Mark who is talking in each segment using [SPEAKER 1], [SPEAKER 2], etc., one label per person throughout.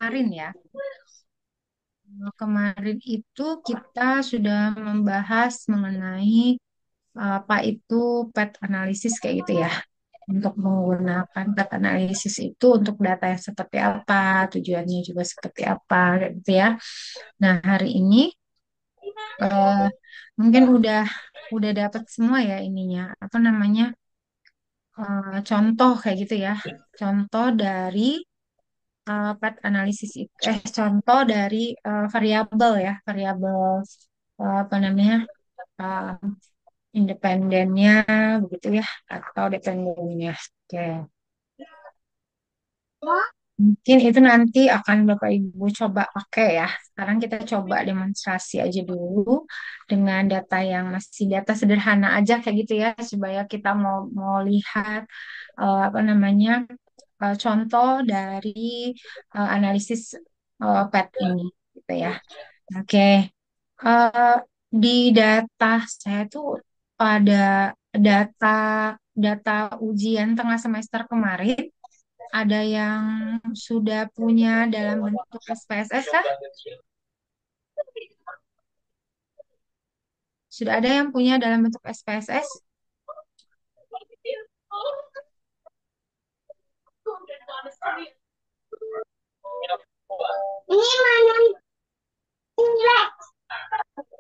[SPEAKER 1] kemarin ya. Kemarin itu kita sudah membahas mengenai apa itu pet analisis kayak gitu ya. Untuk menggunakan pet analisis itu untuk data yang seperti apa, tujuannya juga seperti apa, kayak gitu ya. Nah, hari ini eh, mungkin udah dapat semua ya ininya, apa namanya, contoh kayak gitu ya. Contoh dari path analisis itu, contoh dari variabel ya, variabel apa namanya, uh, independennya begitu ya, atau dependennya. Oke. Mungkin itu nanti akan Bapak Ibu coba pakai ya. Sekarang kita coba demonstrasi aja dulu dengan data yang masih data sederhana aja kayak gitu ya, supaya kita mau mau lihat apa namanya, contoh dari analisis PET ini gitu ya. Oke. Eh, di data saya tuh ada data data ujian tengah semester kemarin. Ada yang sudah punya dalam bentuk SPSS kah? Sudah ada yang punya dalam bentuk SPSS?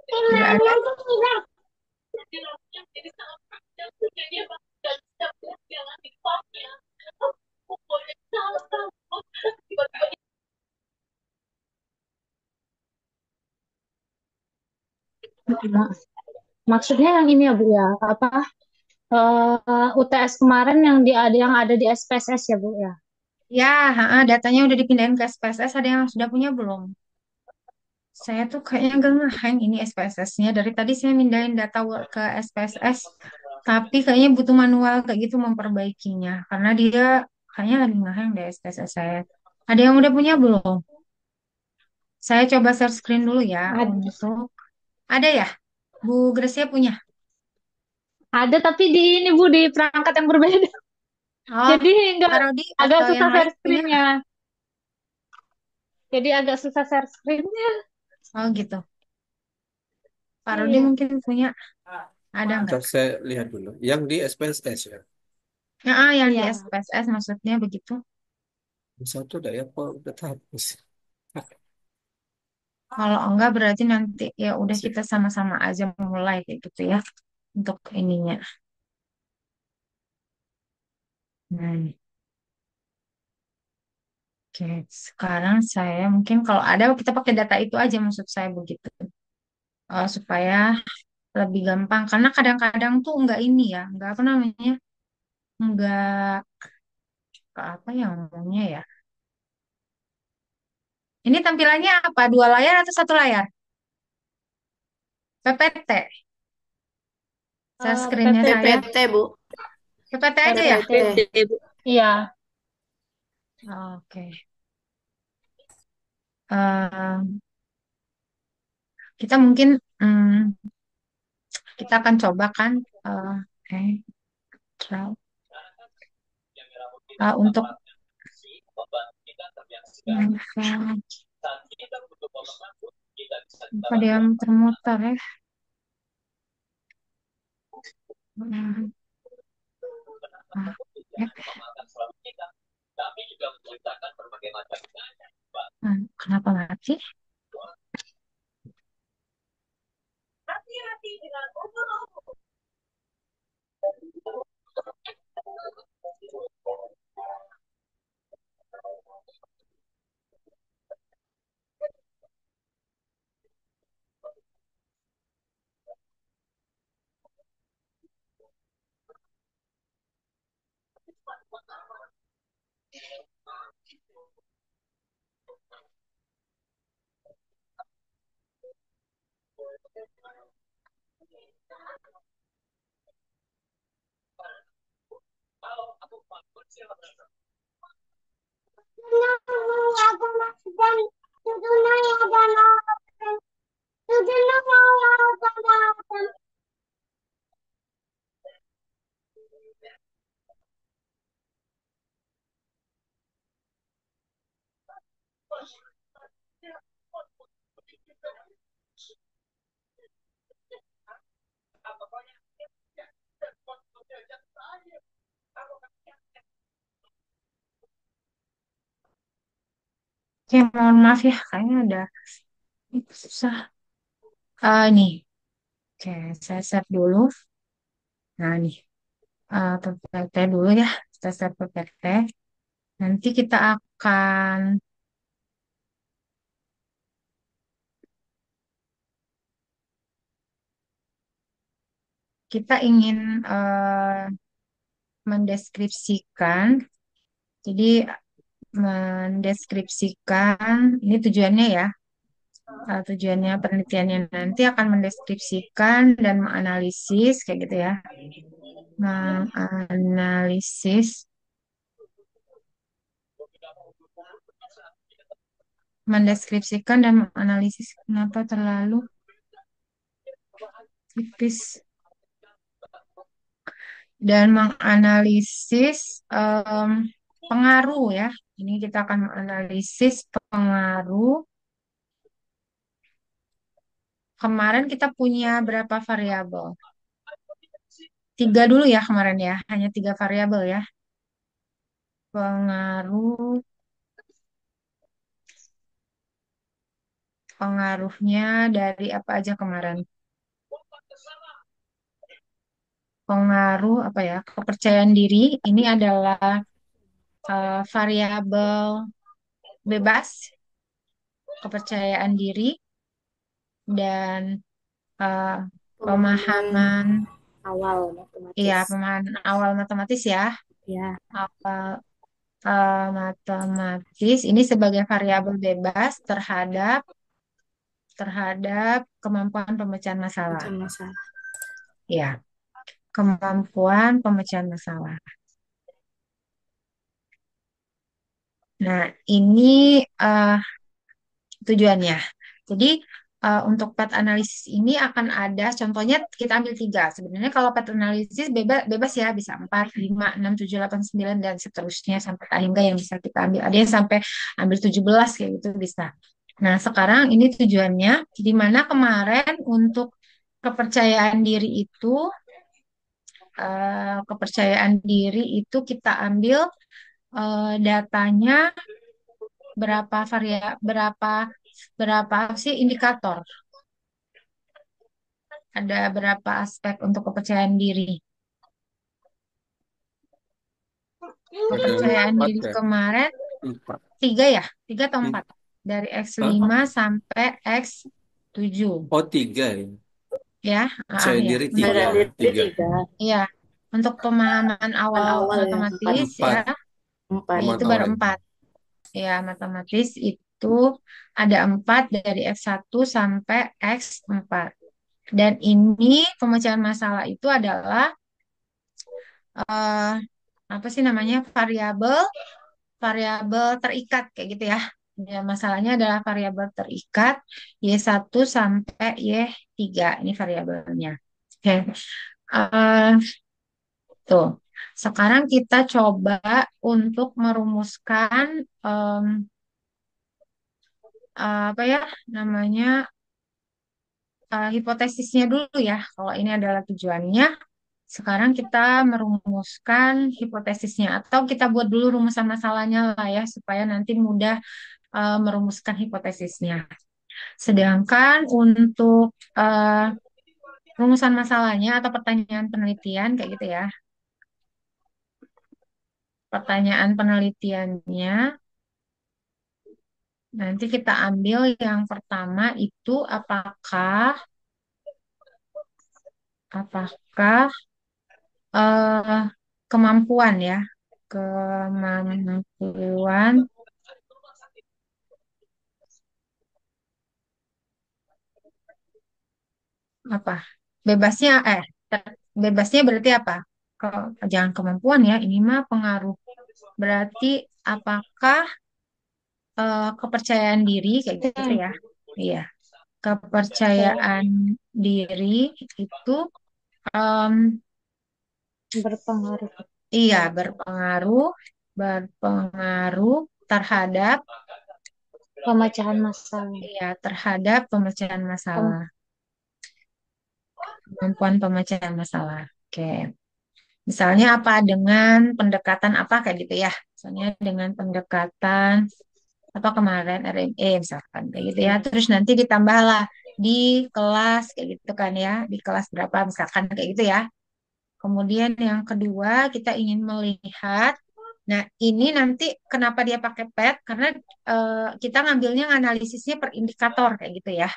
[SPEAKER 1] Sudah ada?
[SPEAKER 2] Maksudnya yang ini ya Bu ya, apa UTS kemarin yang ada di SPSS ya Bu ya?
[SPEAKER 1] Ya, datanya udah dipindahin ke SPSS. Ada yang sudah punya belum? Saya tuh kayaknya gak ngehang ini SPSS-nya. Dari tadi saya mindahin data ke SPSS, tapi kayaknya butuh manual kayak gitu memperbaikinya. Karena dia kayaknya lagi ngehang deh SPSS saya. Ada yang udah punya belum? Saya coba share screen dulu ya
[SPEAKER 2] Ada,
[SPEAKER 1] untuk... Ada ya? Bu Gracia punya?
[SPEAKER 2] ada tapi di ini Bu di perangkat yang berbeda.
[SPEAKER 1] Oh,
[SPEAKER 2] Jadi nggak
[SPEAKER 1] Pak Rodi
[SPEAKER 2] agak
[SPEAKER 1] atau
[SPEAKER 2] susah
[SPEAKER 1] yang lain
[SPEAKER 2] share
[SPEAKER 1] punya?
[SPEAKER 2] screen-nya. Jadi agak susah share screen-nya.
[SPEAKER 1] Oh gitu. Pak Rodi
[SPEAKER 2] Iya.
[SPEAKER 1] mungkin punya. Ada nggak?
[SPEAKER 3] Bentar, saya lihat dulu. Yang di SPSS ya.
[SPEAKER 1] Yang di
[SPEAKER 2] Iya.
[SPEAKER 1] SPSS maksudnya begitu.
[SPEAKER 3] Satu udah ya, apa udah terhapus?
[SPEAKER 1] Kalau enggak berarti nanti ya udah
[SPEAKER 3] Sip.
[SPEAKER 1] kita sama-sama aja mulai kayak gitu ya untuk ininya. Nah, oke. Sekarang saya mungkin kalau ada kita pakai data itu aja maksud saya begitu. Supaya lebih gampang karena kadang-kadang tuh enggak ini ya, enggak apa namanya, enggak apa yang ngomongnya ya. Ini tampilannya apa? Dua layar atau satu layar? PPT. Share screen-nya saya.
[SPEAKER 2] PPT,
[SPEAKER 4] PPT, Bu.
[SPEAKER 1] PPT aja ya?
[SPEAKER 4] PPT.
[SPEAKER 2] PPT, Bu. Iya.
[SPEAKER 1] Oke. Eh, kita mungkin kita akan coba kan eh trial, untuk apa dia termuter ya? Hmm, ya. Kenapa mati? Oke, mohon maaf ya, kayaknya udah susah. Nih, oke, saya save dulu. Nah, nih, PPT dulu ya, kita save PPT. Nanti kita akan, kita ingin mendeskripsikan, jadi mendeskripsikan, ini tujuannya ya, tujuannya penelitiannya nanti akan mendeskripsikan dan menganalisis, kayak gitu ya, menganalisis, mendeskripsikan dan menganalisis, kenapa terlalu tipis, dan menganalisis pengaruh ya. Ini kita akan menganalisis pengaruh. Kemarin kita punya berapa variabel? Tiga dulu ya kemarin ya, hanya tiga variabel ya. Pengaruh, pengaruhnya dari apa aja kemarin? Pengaruh apa ya? Kepercayaan diri. Ini adalah variabel bebas, kepercayaan diri dan eh,
[SPEAKER 2] Pemahaman
[SPEAKER 1] pemahaman,
[SPEAKER 2] awal
[SPEAKER 1] iya
[SPEAKER 2] matematis.
[SPEAKER 1] pemahaman awal matematis ya.
[SPEAKER 2] Ya,
[SPEAKER 1] Awal matematis ini sebagai variabel bebas terhadap terhadap kemampuan pemecahan masalah.
[SPEAKER 2] macam masalah.
[SPEAKER 1] Ya, kemampuan pemecahan masalah. Nah, ini eh, tujuannya. Jadi untuk path analisis ini akan ada contohnya kita ambil tiga. Sebenarnya kalau path analisis bebas bebas ya bisa 4, 5, 6, 7, 8, 9 dan seterusnya sampai hingga yang bisa kita ambil. Ada yang sampai ambil 17 kayak gitu bisa. Nah, sekarang ini tujuannya di mana kemarin untuk kepercayaan diri itu kepercayaan diri itu kita ambil datanya berapa berapa sih indikator? Ada berapa aspek untuk kepercayaan diri?
[SPEAKER 3] Ada
[SPEAKER 1] Kepercayaan
[SPEAKER 3] empat
[SPEAKER 1] diri
[SPEAKER 3] ya?
[SPEAKER 1] kemarin
[SPEAKER 3] Empat.
[SPEAKER 1] tiga ya, tiga atau
[SPEAKER 3] Ti-
[SPEAKER 1] empat? Dari
[SPEAKER 3] Hah?
[SPEAKER 1] X5 sampai X7
[SPEAKER 3] Oh, tiga ya.
[SPEAKER 1] ya,
[SPEAKER 3] Saya
[SPEAKER 1] ya.
[SPEAKER 3] diri
[SPEAKER 1] Untuk
[SPEAKER 3] tiga.
[SPEAKER 2] Percayaan diri
[SPEAKER 3] Tiga.
[SPEAKER 2] tiga.
[SPEAKER 1] ya, untuk pemahaman
[SPEAKER 2] Kan
[SPEAKER 1] awal
[SPEAKER 2] awal ya, empat.
[SPEAKER 1] matematis ya,
[SPEAKER 3] Empat.
[SPEAKER 2] Empat.
[SPEAKER 1] itu
[SPEAKER 3] Pemantau
[SPEAKER 1] baru
[SPEAKER 3] lain.
[SPEAKER 1] empat. Ya, matematis itu ada empat dari X1 sampai X4. Dan ini pemecahan masalah itu adalah eh, apa sih namanya variabel variabel terikat kayak gitu ya. Ya, masalahnya adalah variabel terikat Y1 sampai Y3 ini variabelnya. Oke. Eh, tuh. Sekarang kita coba untuk merumuskan apa ya namanya hipotesisnya dulu ya. Kalau ini adalah tujuannya, sekarang kita merumuskan hipotesisnya atau kita buat dulu rumusan masalahnya lah ya supaya nanti mudah merumuskan hipotesisnya. Sedangkan untuk rumusan masalahnya atau pertanyaan penelitian kayak gitu ya. Pertanyaan penelitiannya nanti kita ambil yang pertama itu apakah eh, kemampuan ya, kemampuan apa? Bebasnya bebasnya berarti apa? Jangan kemampuan ya, ini mah pengaruh. Berarti apakah kepercayaan diri kayak gitu ya? Iya, kepercayaan diri itu em,
[SPEAKER 2] Berpengaruh
[SPEAKER 1] iya berpengaruh terhadap
[SPEAKER 2] pemecahan masalah.
[SPEAKER 1] iya terhadap pemecahan masalah, kemampuan pemecahan masalah. Oke. Misalnya apa dengan pendekatan apa kayak gitu ya. Misalnya dengan pendekatan apa kemarin RME misalkan kayak gitu ya. Terus nanti ditambahlah di kelas kayak gitu kan ya, di kelas berapa misalkan kayak gitu ya. Kemudian yang kedua kita ingin melihat, nah ini nanti kenapa dia pakai PET? Karena kita ngambilnya analisisnya per indikator kayak gitu ya.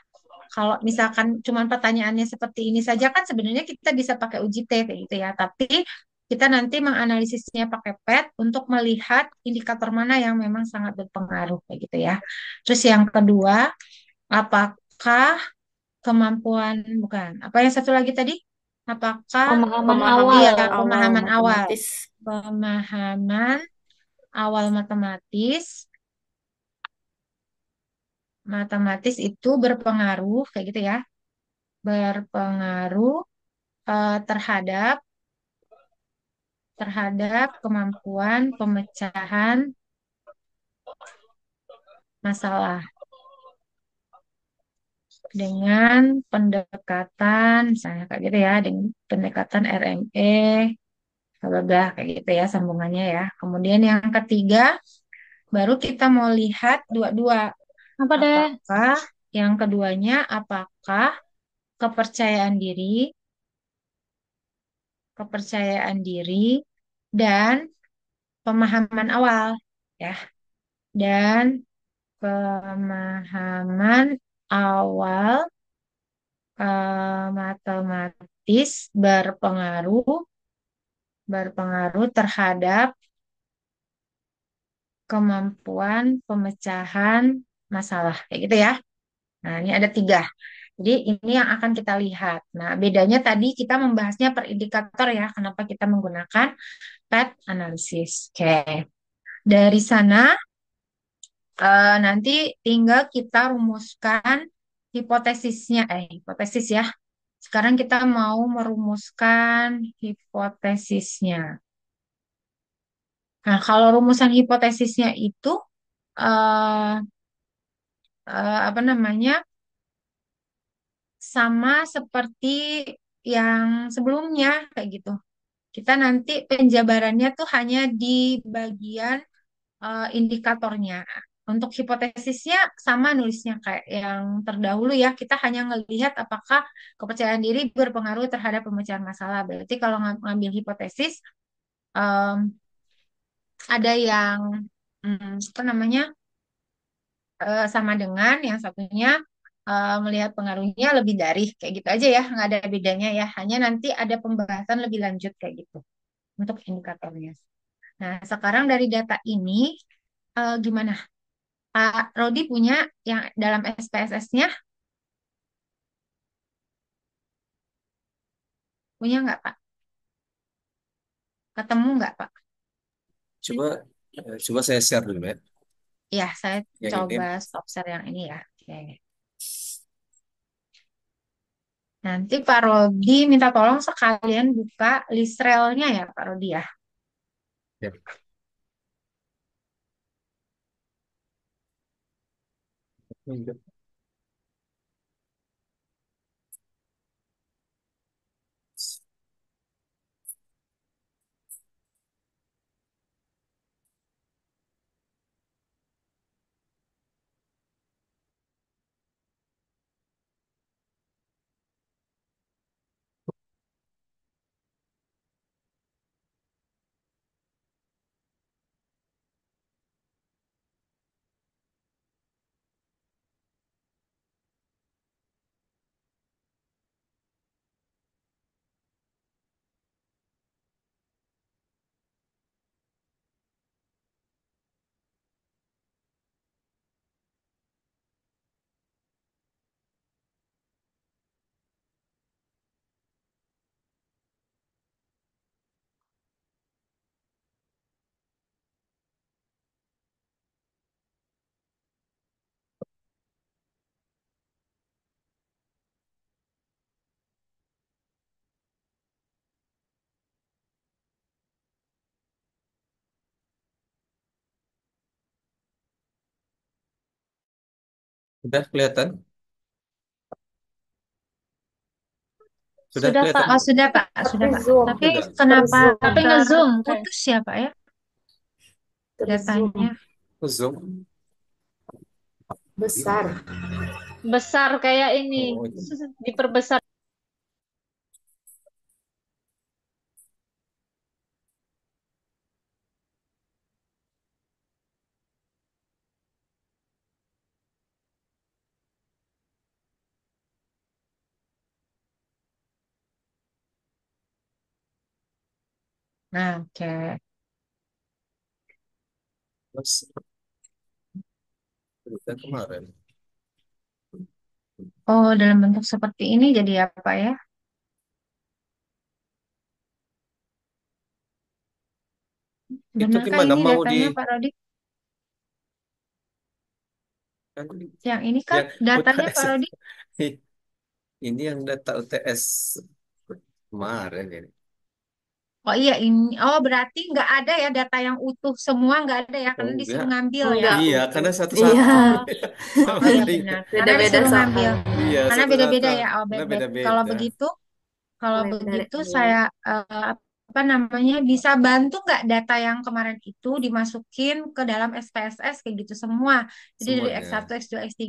[SPEAKER 1] Kalau misalkan cuman pertanyaannya seperti ini saja kan sebenarnya kita bisa pakai uji T kayak gitu ya. Tapi kita nanti menganalisisnya pakai PET untuk melihat indikator mana yang memang sangat berpengaruh kayak gitu ya. Terus yang kedua, apakah kemampuan bukan apa yang satu lagi tadi? Apakah
[SPEAKER 2] Pemahaman
[SPEAKER 4] Pemahaman
[SPEAKER 2] awal.
[SPEAKER 1] iya
[SPEAKER 4] awal
[SPEAKER 1] pemahaman awal,
[SPEAKER 4] matematis.
[SPEAKER 1] pemahaman awal matematis, matematis itu berpengaruh kayak gitu ya, berpengaruh terhadap terhadap kemampuan pemecahan masalah dengan pendekatan misalnya kayak gitu ya, dengan pendekatan RME, bla bla kayak gitu ya sambungannya ya. Kemudian yang ketiga baru kita mau lihat dua-dua
[SPEAKER 2] Apa deh?
[SPEAKER 1] apakah yang keduanya apakah kepercayaan diri, kepercayaan diri dan pemahaman awal ya, dan pemahaman awal matematis berpengaruh terhadap kemampuan pemecahan masalah kayak gitu ya. Nah, ini ada tiga. Jadi ini yang akan kita lihat. Nah, bedanya tadi kita membahasnya per indikator ya. Kenapa kita menggunakan PET analysis. Oke. Dari sana nanti tinggal kita rumuskan hipotesisnya. Hipotesis ya. Sekarang kita mau merumuskan hipotesisnya. Nah, kalau rumusan hipotesisnya itu eh, apa namanya sama seperti yang sebelumnya kayak gitu. Kita nanti penjabarannya tuh hanya di bagian indikatornya. Untuk hipotesisnya sama nulisnya kayak yang terdahulu ya. Kita hanya ngelihat apakah kepercayaan diri berpengaruh terhadap pemecahan masalah. Berarti kalau ngambil hipotesis em, ada yang apa namanya sama dengan yang satunya melihat pengaruhnya lebih dari kayak gitu aja ya, nggak ada bedanya ya. Hanya nanti ada pembahasan lebih lanjut kayak gitu untuk indikatornya. Nah, sekarang dari data ini gimana? Pak Rodi punya yang dalam SPSS-nya punya nggak Pak? Ketemu nggak Pak?
[SPEAKER 3] Coba coba saya share dulu ya.
[SPEAKER 1] Ya, saya
[SPEAKER 3] Yang ini
[SPEAKER 1] coba stop share yang ini ya. Oke. Nanti Pak Rodi minta tolong sekalian buka list relnya ya Pak Rodi ya.
[SPEAKER 3] ya. Sudah kelihatan? Sudah
[SPEAKER 2] Sudah, Pak.
[SPEAKER 3] kelihatan
[SPEAKER 1] Oh,
[SPEAKER 3] belum?
[SPEAKER 1] sudah Pak, sudah
[SPEAKER 4] Tapi
[SPEAKER 1] Pak.
[SPEAKER 4] zoom,
[SPEAKER 1] Tapi
[SPEAKER 3] Sudah.
[SPEAKER 1] kenapa
[SPEAKER 4] terzoom,
[SPEAKER 2] Tapi nge-zoom kayak.
[SPEAKER 1] terputus ya Pak ya
[SPEAKER 4] terzoom.
[SPEAKER 1] datanya?
[SPEAKER 3] Zoom.
[SPEAKER 4] Besar.
[SPEAKER 2] Besar kayak ini.
[SPEAKER 3] Oh,
[SPEAKER 2] Diperbesar.
[SPEAKER 1] Nah, oke.
[SPEAKER 3] terus berita kemarin.
[SPEAKER 1] Oh, dalam bentuk seperti ini jadi apa ya?
[SPEAKER 3] Itu
[SPEAKER 1] Benarkah
[SPEAKER 3] gimana
[SPEAKER 1] ini
[SPEAKER 3] mau di
[SPEAKER 1] datanya, Pak Rodi?
[SPEAKER 3] kan
[SPEAKER 1] Yang ini kan
[SPEAKER 3] yang
[SPEAKER 1] datanya
[SPEAKER 3] UTS
[SPEAKER 1] Pak Rodi?
[SPEAKER 3] ini yang data UTS kemarin ini.
[SPEAKER 1] Oh iya ini. Oh berarti nggak ada ya data yang utuh semua nggak ada ya
[SPEAKER 3] Oh
[SPEAKER 1] karena
[SPEAKER 3] enggak.
[SPEAKER 1] disuruh ngambil ya.
[SPEAKER 4] Enggak
[SPEAKER 3] Iya,
[SPEAKER 4] utuh.
[SPEAKER 3] karena
[SPEAKER 4] Iya.
[SPEAKER 3] satu-satu.
[SPEAKER 1] Oh, oh
[SPEAKER 3] Sama
[SPEAKER 1] ya
[SPEAKER 3] dia.
[SPEAKER 1] benar. Karena
[SPEAKER 4] Beda-beda
[SPEAKER 1] disuruh ngambil.
[SPEAKER 4] soalnya.
[SPEAKER 3] Iya,
[SPEAKER 1] Karena
[SPEAKER 3] satu-satu.
[SPEAKER 1] beda-beda ya. Oh
[SPEAKER 3] Karena
[SPEAKER 1] baik-baik.
[SPEAKER 3] beda-beda.
[SPEAKER 1] Kalau
[SPEAKER 4] Mulai dari
[SPEAKER 1] begitu
[SPEAKER 4] nol.
[SPEAKER 1] saya apa namanya bisa bantu nggak data yang kemarin itu dimasukin ke dalam SPSS kayak gitu semua. Jadi dari X1,
[SPEAKER 3] Semuanya.
[SPEAKER 1] X2, X3,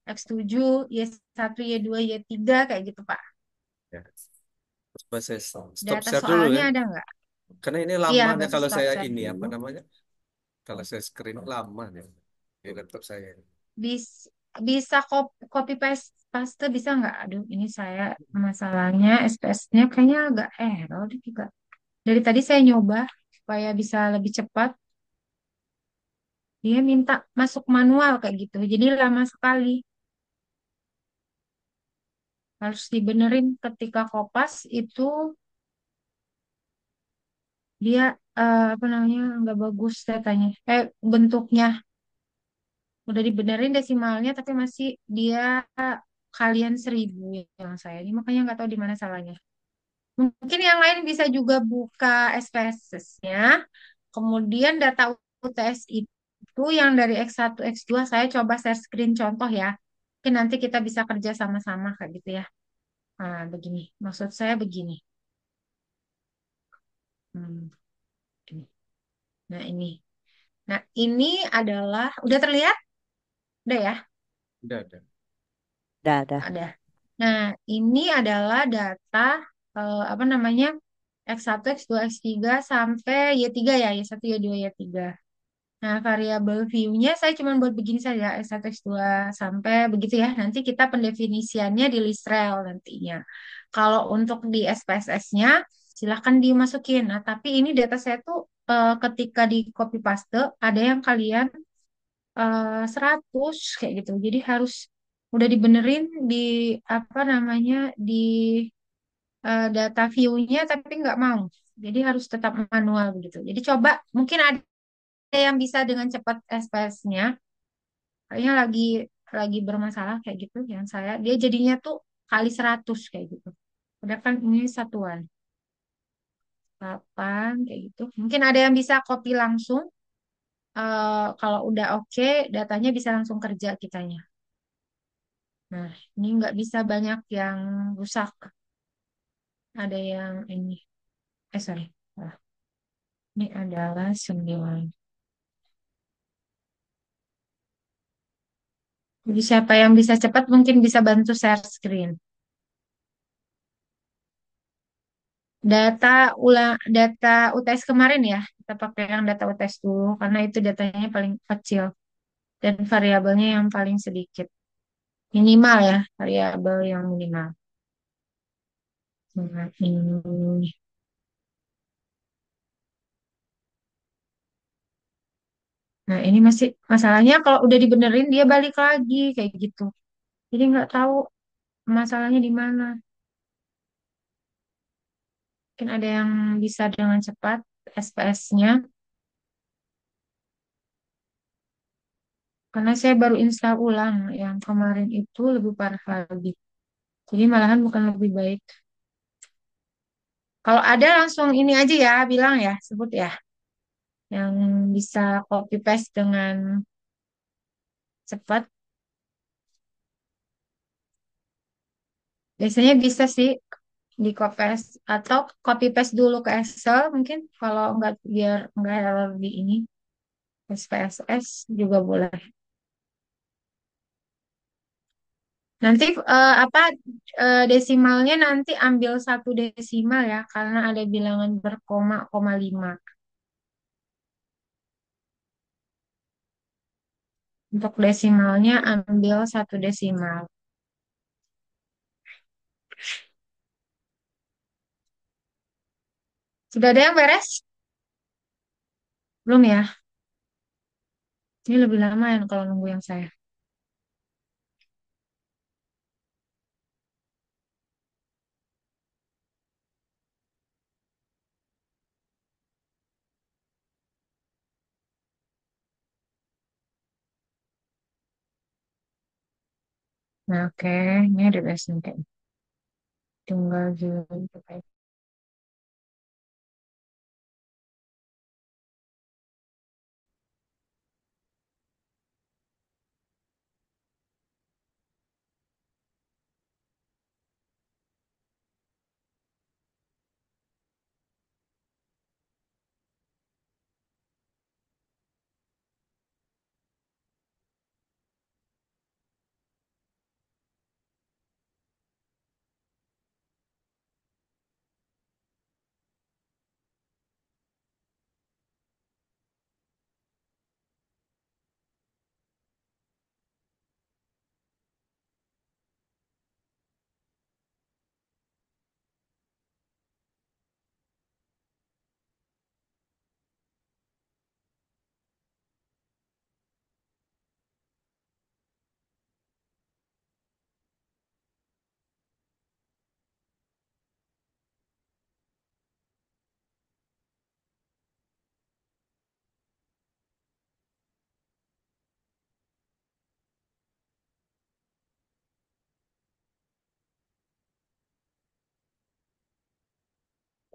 [SPEAKER 1] X7, Y1, Y2, Y3 kayak gitu Pak.
[SPEAKER 3] Ya. Coba saya stop
[SPEAKER 1] Data
[SPEAKER 3] share dulu
[SPEAKER 1] soalnya
[SPEAKER 3] ya.
[SPEAKER 1] ada nggak?
[SPEAKER 3] Karena ini
[SPEAKER 1] Iya,
[SPEAKER 3] lama nih
[SPEAKER 1] berarti
[SPEAKER 3] kalau
[SPEAKER 1] stop
[SPEAKER 3] saya
[SPEAKER 1] share
[SPEAKER 3] ini apa
[SPEAKER 1] dulu.
[SPEAKER 3] namanya? Kalau saya screen lama nih di laptop saya.
[SPEAKER 1] Bisa bisa copy paste bisa nggak? Aduh, ini saya masalahnya SPS-nya kayaknya agak error juga. Dari tadi saya nyoba supaya bisa lebih cepat. Dia minta masuk manual kayak gitu. Jadi lama sekali. Harus dibenerin ketika kopas itu dia apa namanya nggak bagus datanya. Bentuknya udah dibenerin desimalnya tapi masih dia kalian 1000 yang saya ini makanya nggak tahu di mana salahnya. Mungkin yang lain bisa juga buka SPSS-nya, kemudian data UTS itu yang dari X1, X2 saya coba share screen contoh ya. Mungkin nanti kita bisa kerja sama-sama kayak gitu ya. Nah, begini, maksud saya begini. Hmm, ini. Nah, ini. Nah, ini adalah, udah terlihat? Udah ya?
[SPEAKER 3] Udah.
[SPEAKER 5] Ada.
[SPEAKER 1] Ada. Nah, ini adalah data, apa namanya, X1, X2, X3 sampai Y3 ya, Y1, Y2, Y3. Nah, variabel view-nya saya cuma buat begini saja, S1, S2, sampai begitu ya. Nanti kita pendefinisiannya di Listrel nantinya. Kalau untuk di SPSS-nya, silahkan dimasukin. Nah, tapi ini data saya tuh ketika di copy paste, ada yang kalian 100 kayak gitu. Jadi harus udah dibenerin di apa namanya, di data view-nya, tapi nggak mau. Jadi harus tetap manual begitu. Jadi coba, mungkin ada yang bisa dengan cepat SPS-nya kayaknya lagi bermasalah kayak gitu yang saya dia jadinya tuh kali 100 kayak gitu udah kan ini satuan 8 kayak gitu mungkin ada yang bisa copy langsung. Kalau udah oke datanya bisa langsung kerja kitanya. Nah ini nggak bisa banyak yang rusak ada yang ini sorry. Salah. Ini adalah 9. Jadi siapa yang bisa cepat mungkin bisa bantu share screen. Data UTS kemarin ya, kita pakai yang data UTS dulu karena itu datanya paling kecil dan variabelnya yang paling sedikit. Minimal ya, variabel yang minimal. Nah, ini. Nah, ini masih masalahnya kalau udah dibenerin dia balik lagi kayak gitu. Jadi nggak tahu masalahnya di mana. Mungkin ada yang bisa dengan cepat SPS-nya karena saya baru install ulang yang kemarin itu lebih parah lagi. Jadi malahan bukan lebih baik. Kalau ada langsung ini aja ya, bilang ya, sebut ya, yang bisa copy paste dengan cepat. Biasanya bisa sih di copy paste atau copy paste dulu ke Excel mungkin kalau nggak biar nggak error di ini SPSS juga boleh. Nanti apa desimalnya nanti ambil satu desimal ya, karena ada bilangan berkoma, koma lima. Untuk desimalnya ambil satu desimal. Sudah ada yang beres? Belum ya? Ini lebih lama ya kalau nunggu yang saya. Nah, oke. Ini ada beres nanti. Tinggal juga.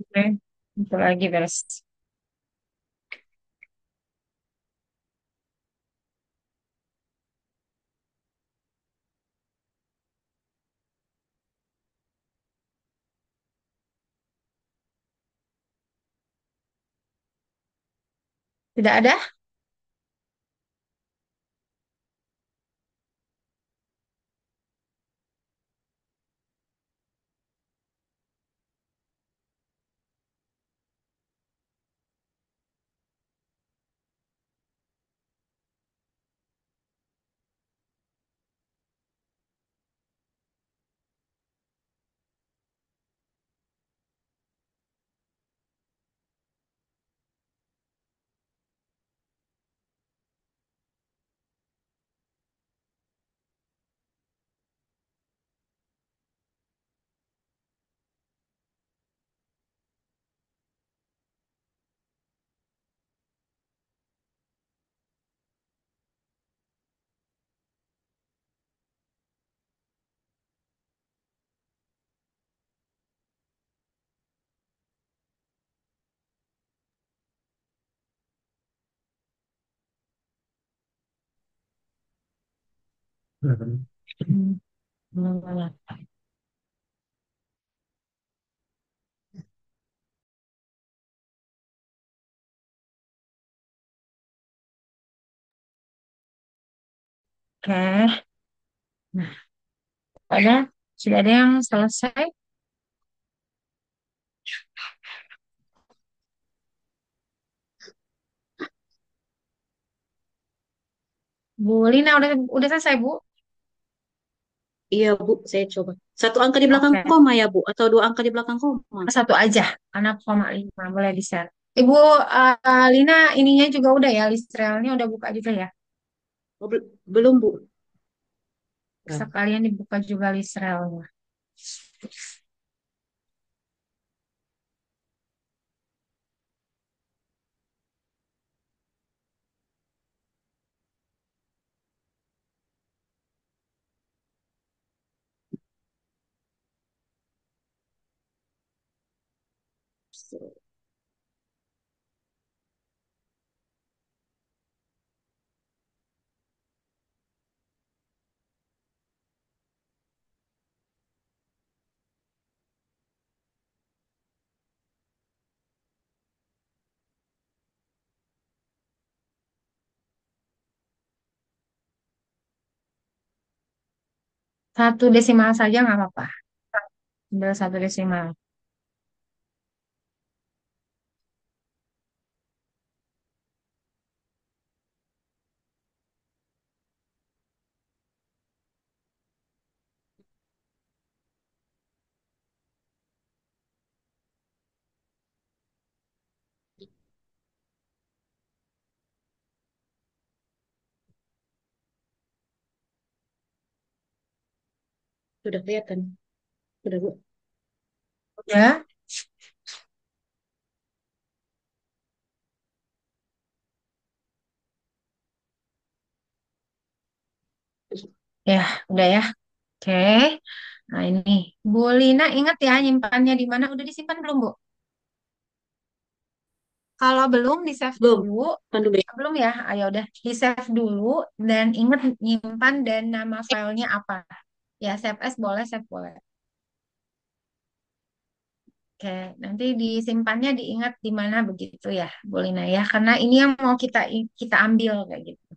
[SPEAKER 1] Oke. Itu lagi beres. Tidak ada? Hmm, belum ada. Oke. Nah, ada? Sudah ada yang selesai? Bu Lina udah selesai, Bu?
[SPEAKER 4] Iya, Bu, saya coba. Satu angka di belakang
[SPEAKER 1] Oke.
[SPEAKER 4] koma ya, Bu, atau dua angka di belakang koma?
[SPEAKER 1] Satu aja, karena koma lima boleh di-share. Ibu Lina, ininya juga udah ya, list realnya udah buka juga ya.
[SPEAKER 4] Oh, belum, Bu.
[SPEAKER 1] Sekalian dibuka juga list realnya. Satu desimal saja nggak apa-apa. Ambil satu desimal.
[SPEAKER 4] Sudah kelihatan. Sudah, Bu.
[SPEAKER 1] Ya, ya, udah ya. Oke. Nah ini, Bu Lina ingat ya nyimpannya di mana? Udah disimpan belum, Bu? Kalau belum, di save
[SPEAKER 4] Belum.
[SPEAKER 1] dulu.
[SPEAKER 4] Kan dulu ya.
[SPEAKER 1] Belum ya? Ayo udah di save dulu dan ingat nyimpan dan nama filenya apa. Ya, save as boleh, save boleh. Oke, nanti disimpannya diingat di mana begitu ya, Bu Lina ya. Karena ini yang mau kita ambil kayak gitu.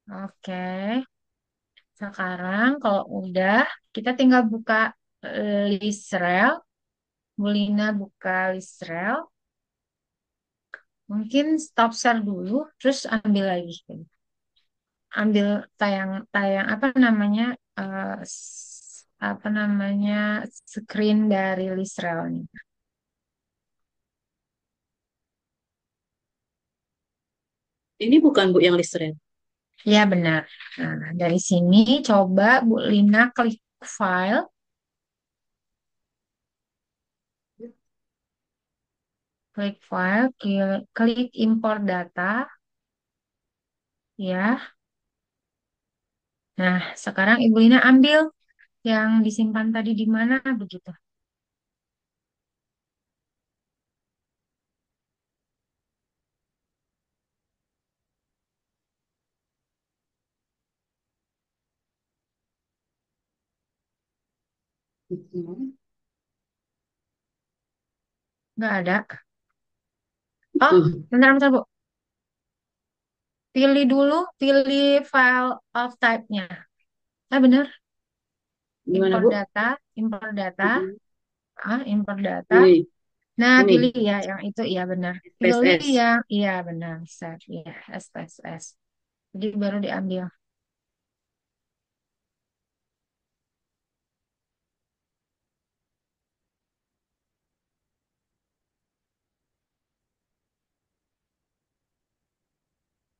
[SPEAKER 1] Oke, sekarang kalau udah, kita tinggal buka list rel. Bu Lina buka list rel. Mungkin stop share dulu, terus ambil lagi. Ambil tayang apa namanya, apa namanya, screen dari list rel ini.
[SPEAKER 4] Ini bukan Bu yang listrik.
[SPEAKER 1] Ya benar. Nah, dari sini coba Bu Lina klik file, klik import data, ya. Nah, sekarang Ibu Lina ambil yang disimpan tadi di mana begitu.
[SPEAKER 4] Hmm.
[SPEAKER 1] Nggak ada. Oh,
[SPEAKER 4] Hmm.
[SPEAKER 1] bentar-bentar Bu. Pilih dulu, pilih file of type-nya. Ah, benar.
[SPEAKER 4] Gimana,
[SPEAKER 1] Import
[SPEAKER 4] Bu?
[SPEAKER 1] data, import data,
[SPEAKER 4] Hmm.
[SPEAKER 1] import data.
[SPEAKER 4] Ini,
[SPEAKER 1] Nah, pilih
[SPEAKER 4] ini,
[SPEAKER 1] ya yang itu, iya benar. Pilih
[SPEAKER 4] SPSS.
[SPEAKER 1] yang, iya benar, set, iya, SPSS. Jadi baru diambil.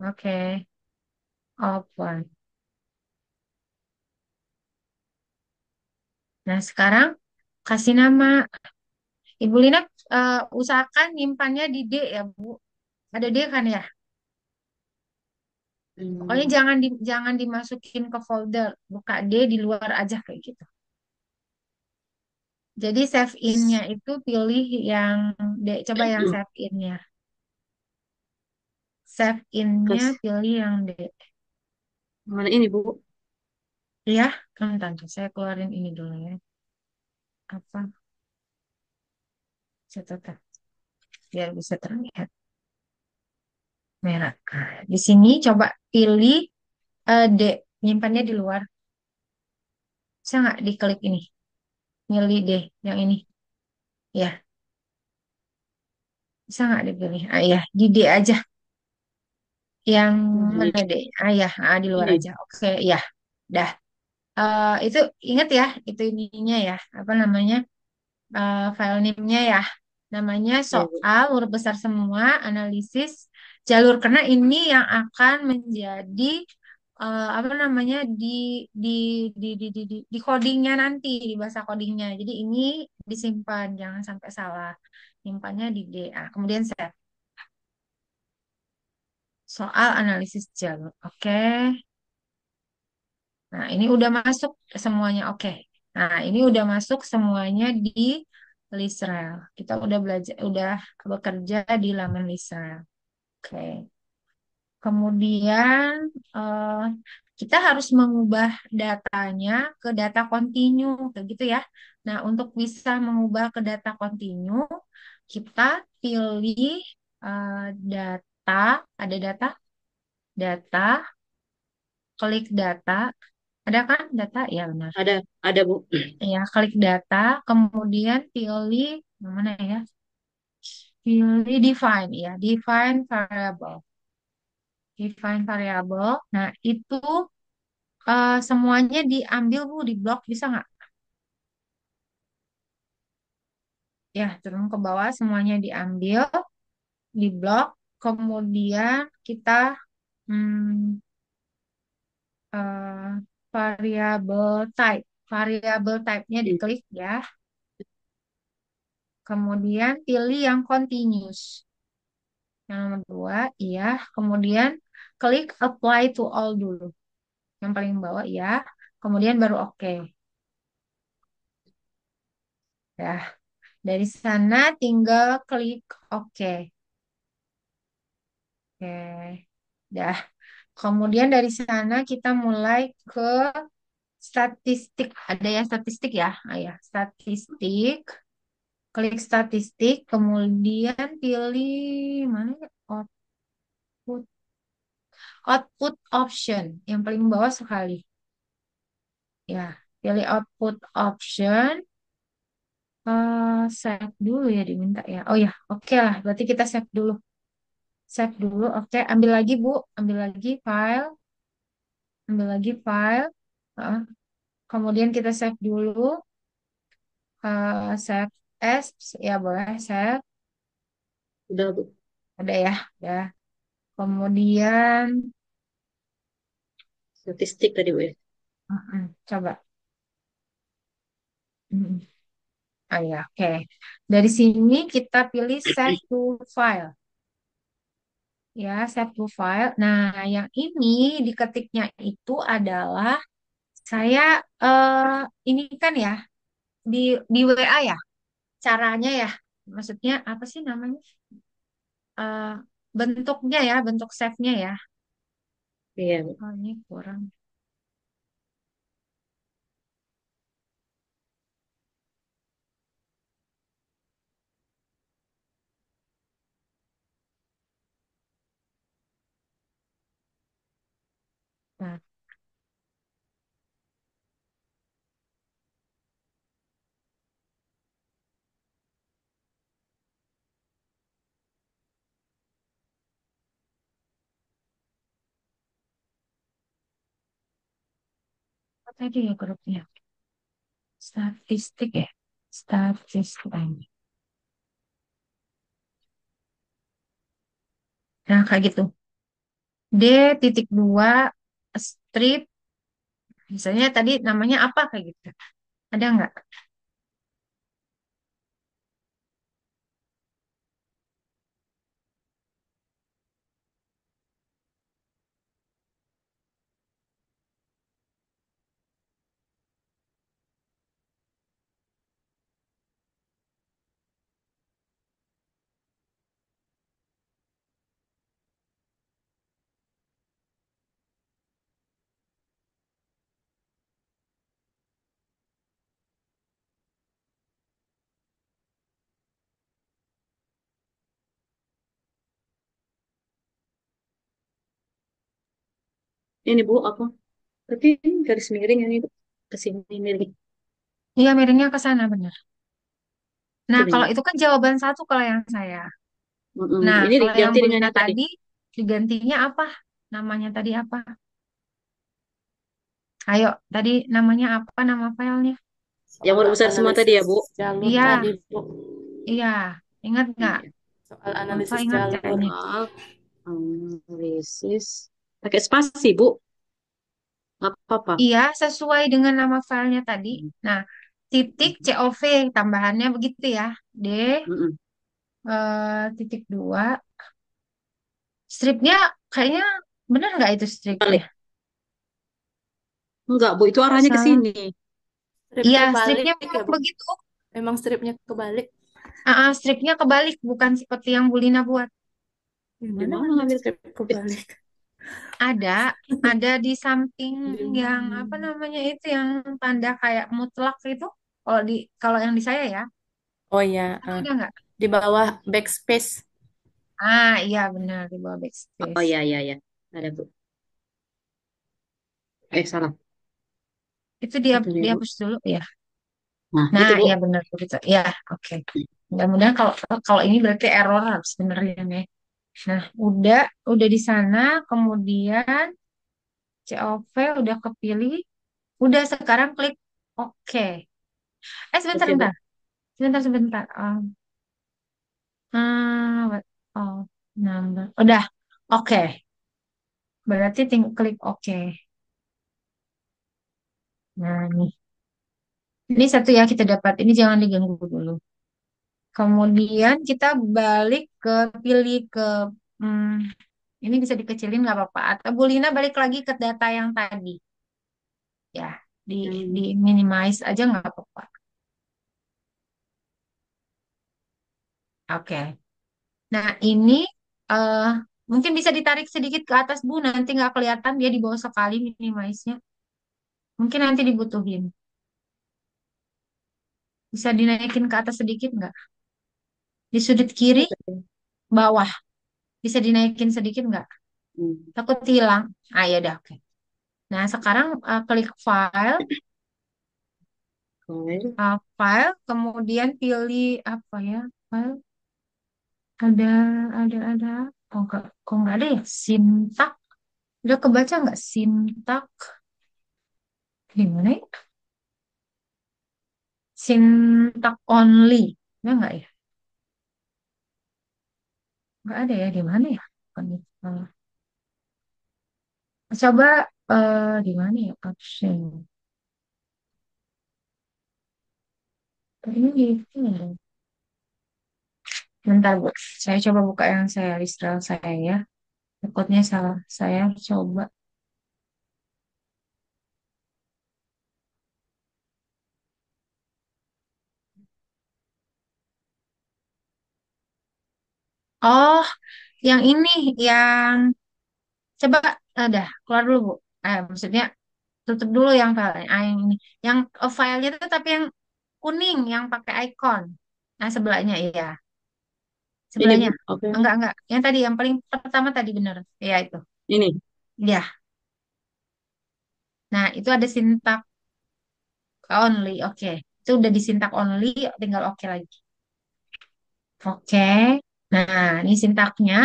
[SPEAKER 1] Oke, open. Nah, sekarang kasih nama. Ibu Lina usahakan nyimpannya di D ya, Bu. Ada D kan ya? Pokoknya
[SPEAKER 4] Hmm.
[SPEAKER 1] jangan dimasukin ke folder. Buka D di luar aja kayak gitu. Jadi save in-nya itu pilih yang D. Coba yang save in-nya. Save in-nya
[SPEAKER 4] Kas,
[SPEAKER 1] pilih yang D.
[SPEAKER 4] mana ini, Bu?
[SPEAKER 1] Ya, kan tante. Saya keluarin ini dulu ya. Apa? Catatan. Biar bisa terlihat merah. Nah, di sini coba pilih D. Nyimpannya di luar. Bisa nggak diklik ini? Milih D yang ini. Ya, bisa nggak dipilih? Ah ya, di D aja. Yang
[SPEAKER 4] Hmm.
[SPEAKER 1] mana D? Ah ya, di luar
[SPEAKER 4] Ini.
[SPEAKER 1] aja. Oke, ya. Dah. Itu ingat ya, itu ininya ya. Apa namanya? File name-nya ya. Namanya
[SPEAKER 4] Ya, Bu.
[SPEAKER 1] soal huruf besar semua, analisis jalur. Karena ini yang akan menjadi apa namanya di di codingnya nanti, di bahasa codingnya. Jadi ini disimpan, jangan sampai salah. Simpannya di DA. Kemudian save. Soal analisis jalur. Oke. Nah, ini udah masuk semuanya. Oke. Nah, ini udah masuk semuanya di list rel. Kita udah belajar, udah bekerja di laman list rel. Oke. Kemudian kita harus mengubah datanya ke data kontinu, kayak gitu ya. Nah, untuk bisa mengubah ke data kontinu, kita pilih data, ada data, data, klik data, ada kan data? Ya benar.
[SPEAKER 4] Ada Bu.
[SPEAKER 1] Ya, klik data, kemudian pilih yang mana ya? Pilih define ya, define variable. Define variable. Nah, itu semuanya diambil Bu di blok bisa nggak? Ya, turun ke bawah semuanya diambil di blok. Kemudian kita hmm, eh, variable type. Variable type-nya
[SPEAKER 4] Hmm.
[SPEAKER 1] diklik ya. Kemudian pilih yang continuous. Yang nomor dua, iya. Kemudian klik apply to all dulu. Yang paling bawah, iya. Kemudian baru oke. Ya, dari sana tinggal klik oke. Oke. Dah. Kemudian dari sana kita mulai ke statistik. Ada yang statistik ya? Ah, ya, statistik. Klik statistik, kemudian pilih mana ya? Output. Output option yang paling bawah sekali. Ya, pilih output option. Save dulu ya diminta ya. Oh ya, oke lah. Berarti kita save dulu. Save dulu. Oke, ambil lagi Bu. Ambil lagi file. Ambil lagi file. Heeh. Kemudian kita save dulu. Save as. Ya boleh save.
[SPEAKER 4] Udah Bu.
[SPEAKER 1] Ada ya. Ya. Kemudian,
[SPEAKER 4] Statistik tadi Bu ya.
[SPEAKER 1] coba. Mm. Ah ya, oke. Dari sini kita pilih save to file. Ya, save to file. Nah, yang ini diketiknya itu adalah saya ini kan ya di WA ya. Caranya ya. Maksudnya apa sih namanya? Eh, bentuknya ya, bentuk save-nya ya.
[SPEAKER 4] Iya Bu.
[SPEAKER 1] Oh, ini kurang. Nah, apa tadi ya grupnya? Statistik ya. Statistik. Nah, kayak gitu. D titik dua strip. Misalnya tadi namanya apa kayak gitu. Ada nggak?
[SPEAKER 4] Ini Bu apa? Tapi ini garis miring ini Bu. Ke sini miring.
[SPEAKER 1] Iya, miringnya ke sana benar. Nah,
[SPEAKER 4] Sini
[SPEAKER 1] kalau
[SPEAKER 4] Bu.
[SPEAKER 1] itu kan jawaban satu kalau yang saya.
[SPEAKER 4] Mm-mm.
[SPEAKER 1] Nah,
[SPEAKER 4] Ini
[SPEAKER 1] kalau yang
[SPEAKER 4] diganti dengan
[SPEAKER 1] Bulina
[SPEAKER 4] yang tadi.
[SPEAKER 1] tadi digantinya apa? Namanya tadi apa? Ayo, tadi namanya apa nama filenya?
[SPEAKER 4] Yang
[SPEAKER 5] Soal
[SPEAKER 4] huruf besar semua tadi ya
[SPEAKER 5] analisis
[SPEAKER 4] Bu.
[SPEAKER 5] jalur
[SPEAKER 1] Iya,
[SPEAKER 5] tadi, Bu.
[SPEAKER 1] iya. Ingat nggak?
[SPEAKER 4] Iya.
[SPEAKER 5] Soal
[SPEAKER 1] Bapak
[SPEAKER 5] analisis
[SPEAKER 1] ingat
[SPEAKER 5] jalur.
[SPEAKER 1] kayaknya.
[SPEAKER 4] Soal analisis. Pakai spasi Bu. Nggak apa-apa.
[SPEAKER 1] Iya, sesuai dengan nama filenya tadi. Nah, titik COV tambahannya begitu ya. D
[SPEAKER 4] Mm-mm.
[SPEAKER 1] titik dua. Stripnya kayaknya benar nggak itu stripnya?
[SPEAKER 4] Balik. Enggak Bu, itu
[SPEAKER 1] Nggak
[SPEAKER 4] arahnya ke
[SPEAKER 1] salah.
[SPEAKER 4] sini.
[SPEAKER 5] Strip
[SPEAKER 1] Iya,
[SPEAKER 5] terbalik
[SPEAKER 1] stripnya
[SPEAKER 5] ya,
[SPEAKER 1] memang
[SPEAKER 5] Bu.
[SPEAKER 1] begitu.
[SPEAKER 5] Memang stripnya kebalik.
[SPEAKER 1] Stripnya kebalik, bukan seperti yang Bulina buat.
[SPEAKER 5] Gimana
[SPEAKER 4] Gimana
[SPEAKER 5] ngambil
[SPEAKER 4] ngambil?
[SPEAKER 5] strip kebalik?
[SPEAKER 1] Ada, ada di samping yang apa namanya itu yang tanda kayak mutlak itu. Kalau yang di saya ya,
[SPEAKER 5] Oh ya,
[SPEAKER 1] ada nggak?
[SPEAKER 5] di bawah backspace.
[SPEAKER 1] Ah, iya benar di bawah
[SPEAKER 4] Oh
[SPEAKER 1] backspace.
[SPEAKER 4] ya ya ya. Ada Bu. Salah.
[SPEAKER 1] Itu dia
[SPEAKER 4] Itu nih Bu.
[SPEAKER 1] dihapus dulu ya.
[SPEAKER 4] Nah,
[SPEAKER 1] Nah,
[SPEAKER 4] itu Bu.
[SPEAKER 1] iya benar begitu. Ya, oke. Mudah-mudahan kalau kalau ini berarti error harus benerin ya. Nah, udah di sana, kemudian COV udah kepilih, udah sekarang klik oke. Sebentar,
[SPEAKER 4] Oke Bu.
[SPEAKER 1] sebentar, sebentar, sebentar. What oh, number. Udah, oke. Berarti tinggal klik oke. Nah, ini satu ya kita dapat. Ini jangan diganggu dulu. Kemudian kita balik ke pilih ke hmm, ini bisa dikecilin nggak apa-apa. Atau Bu Lina balik lagi ke data yang tadi. Ya, di
[SPEAKER 4] Hmm.
[SPEAKER 1] minimize aja nggak apa-apa. Oke. Nah, ini eh mungkin bisa ditarik sedikit ke atas Bu. Nanti nggak kelihatan dia di bawah sekali minimize-nya. Mungkin nanti dibutuhin. Bisa dinaikin ke atas sedikit nggak? Di sudut kiri
[SPEAKER 4] Oke.
[SPEAKER 1] bawah. Bisa dinaikin sedikit nggak?
[SPEAKER 4] Hmm.
[SPEAKER 1] Takut hilang. Ah, ya udah. Oke. Nah, sekarang klik file.
[SPEAKER 4] File.
[SPEAKER 1] File. Kemudian pilih apa ya? File. Ada, ada. Kok nggak ada ya? Sintak. Udah kebaca nggak sintak? Gimana ya? Sintak only. Ada nggak ya? Nggak ada ya. Di mana ya? Coba di mana ya? Option. Ini di sini. Bentar, Bu. Saya coba buka yang saya Israel saya ya. Takutnya salah. Saya coba. Oh, yang ini. Yang coba ada keluar dulu, Bu. Maksudnya tutup dulu yang filenya. Yang ini. Yang filenya itu tapi yang kuning yang pakai icon. Nah, sebelahnya iya.
[SPEAKER 4] Ini Bu.
[SPEAKER 1] Sebelahnya.
[SPEAKER 4] Oke.
[SPEAKER 1] Enggak. Yang tadi yang paling pertama tadi bener. Iya itu.
[SPEAKER 4] Ini.
[SPEAKER 1] Iya. Nah, itu ada sintak only. Oke. Itu udah disintak only, tinggal oke lagi. Oke. Nah, ini sintaknya.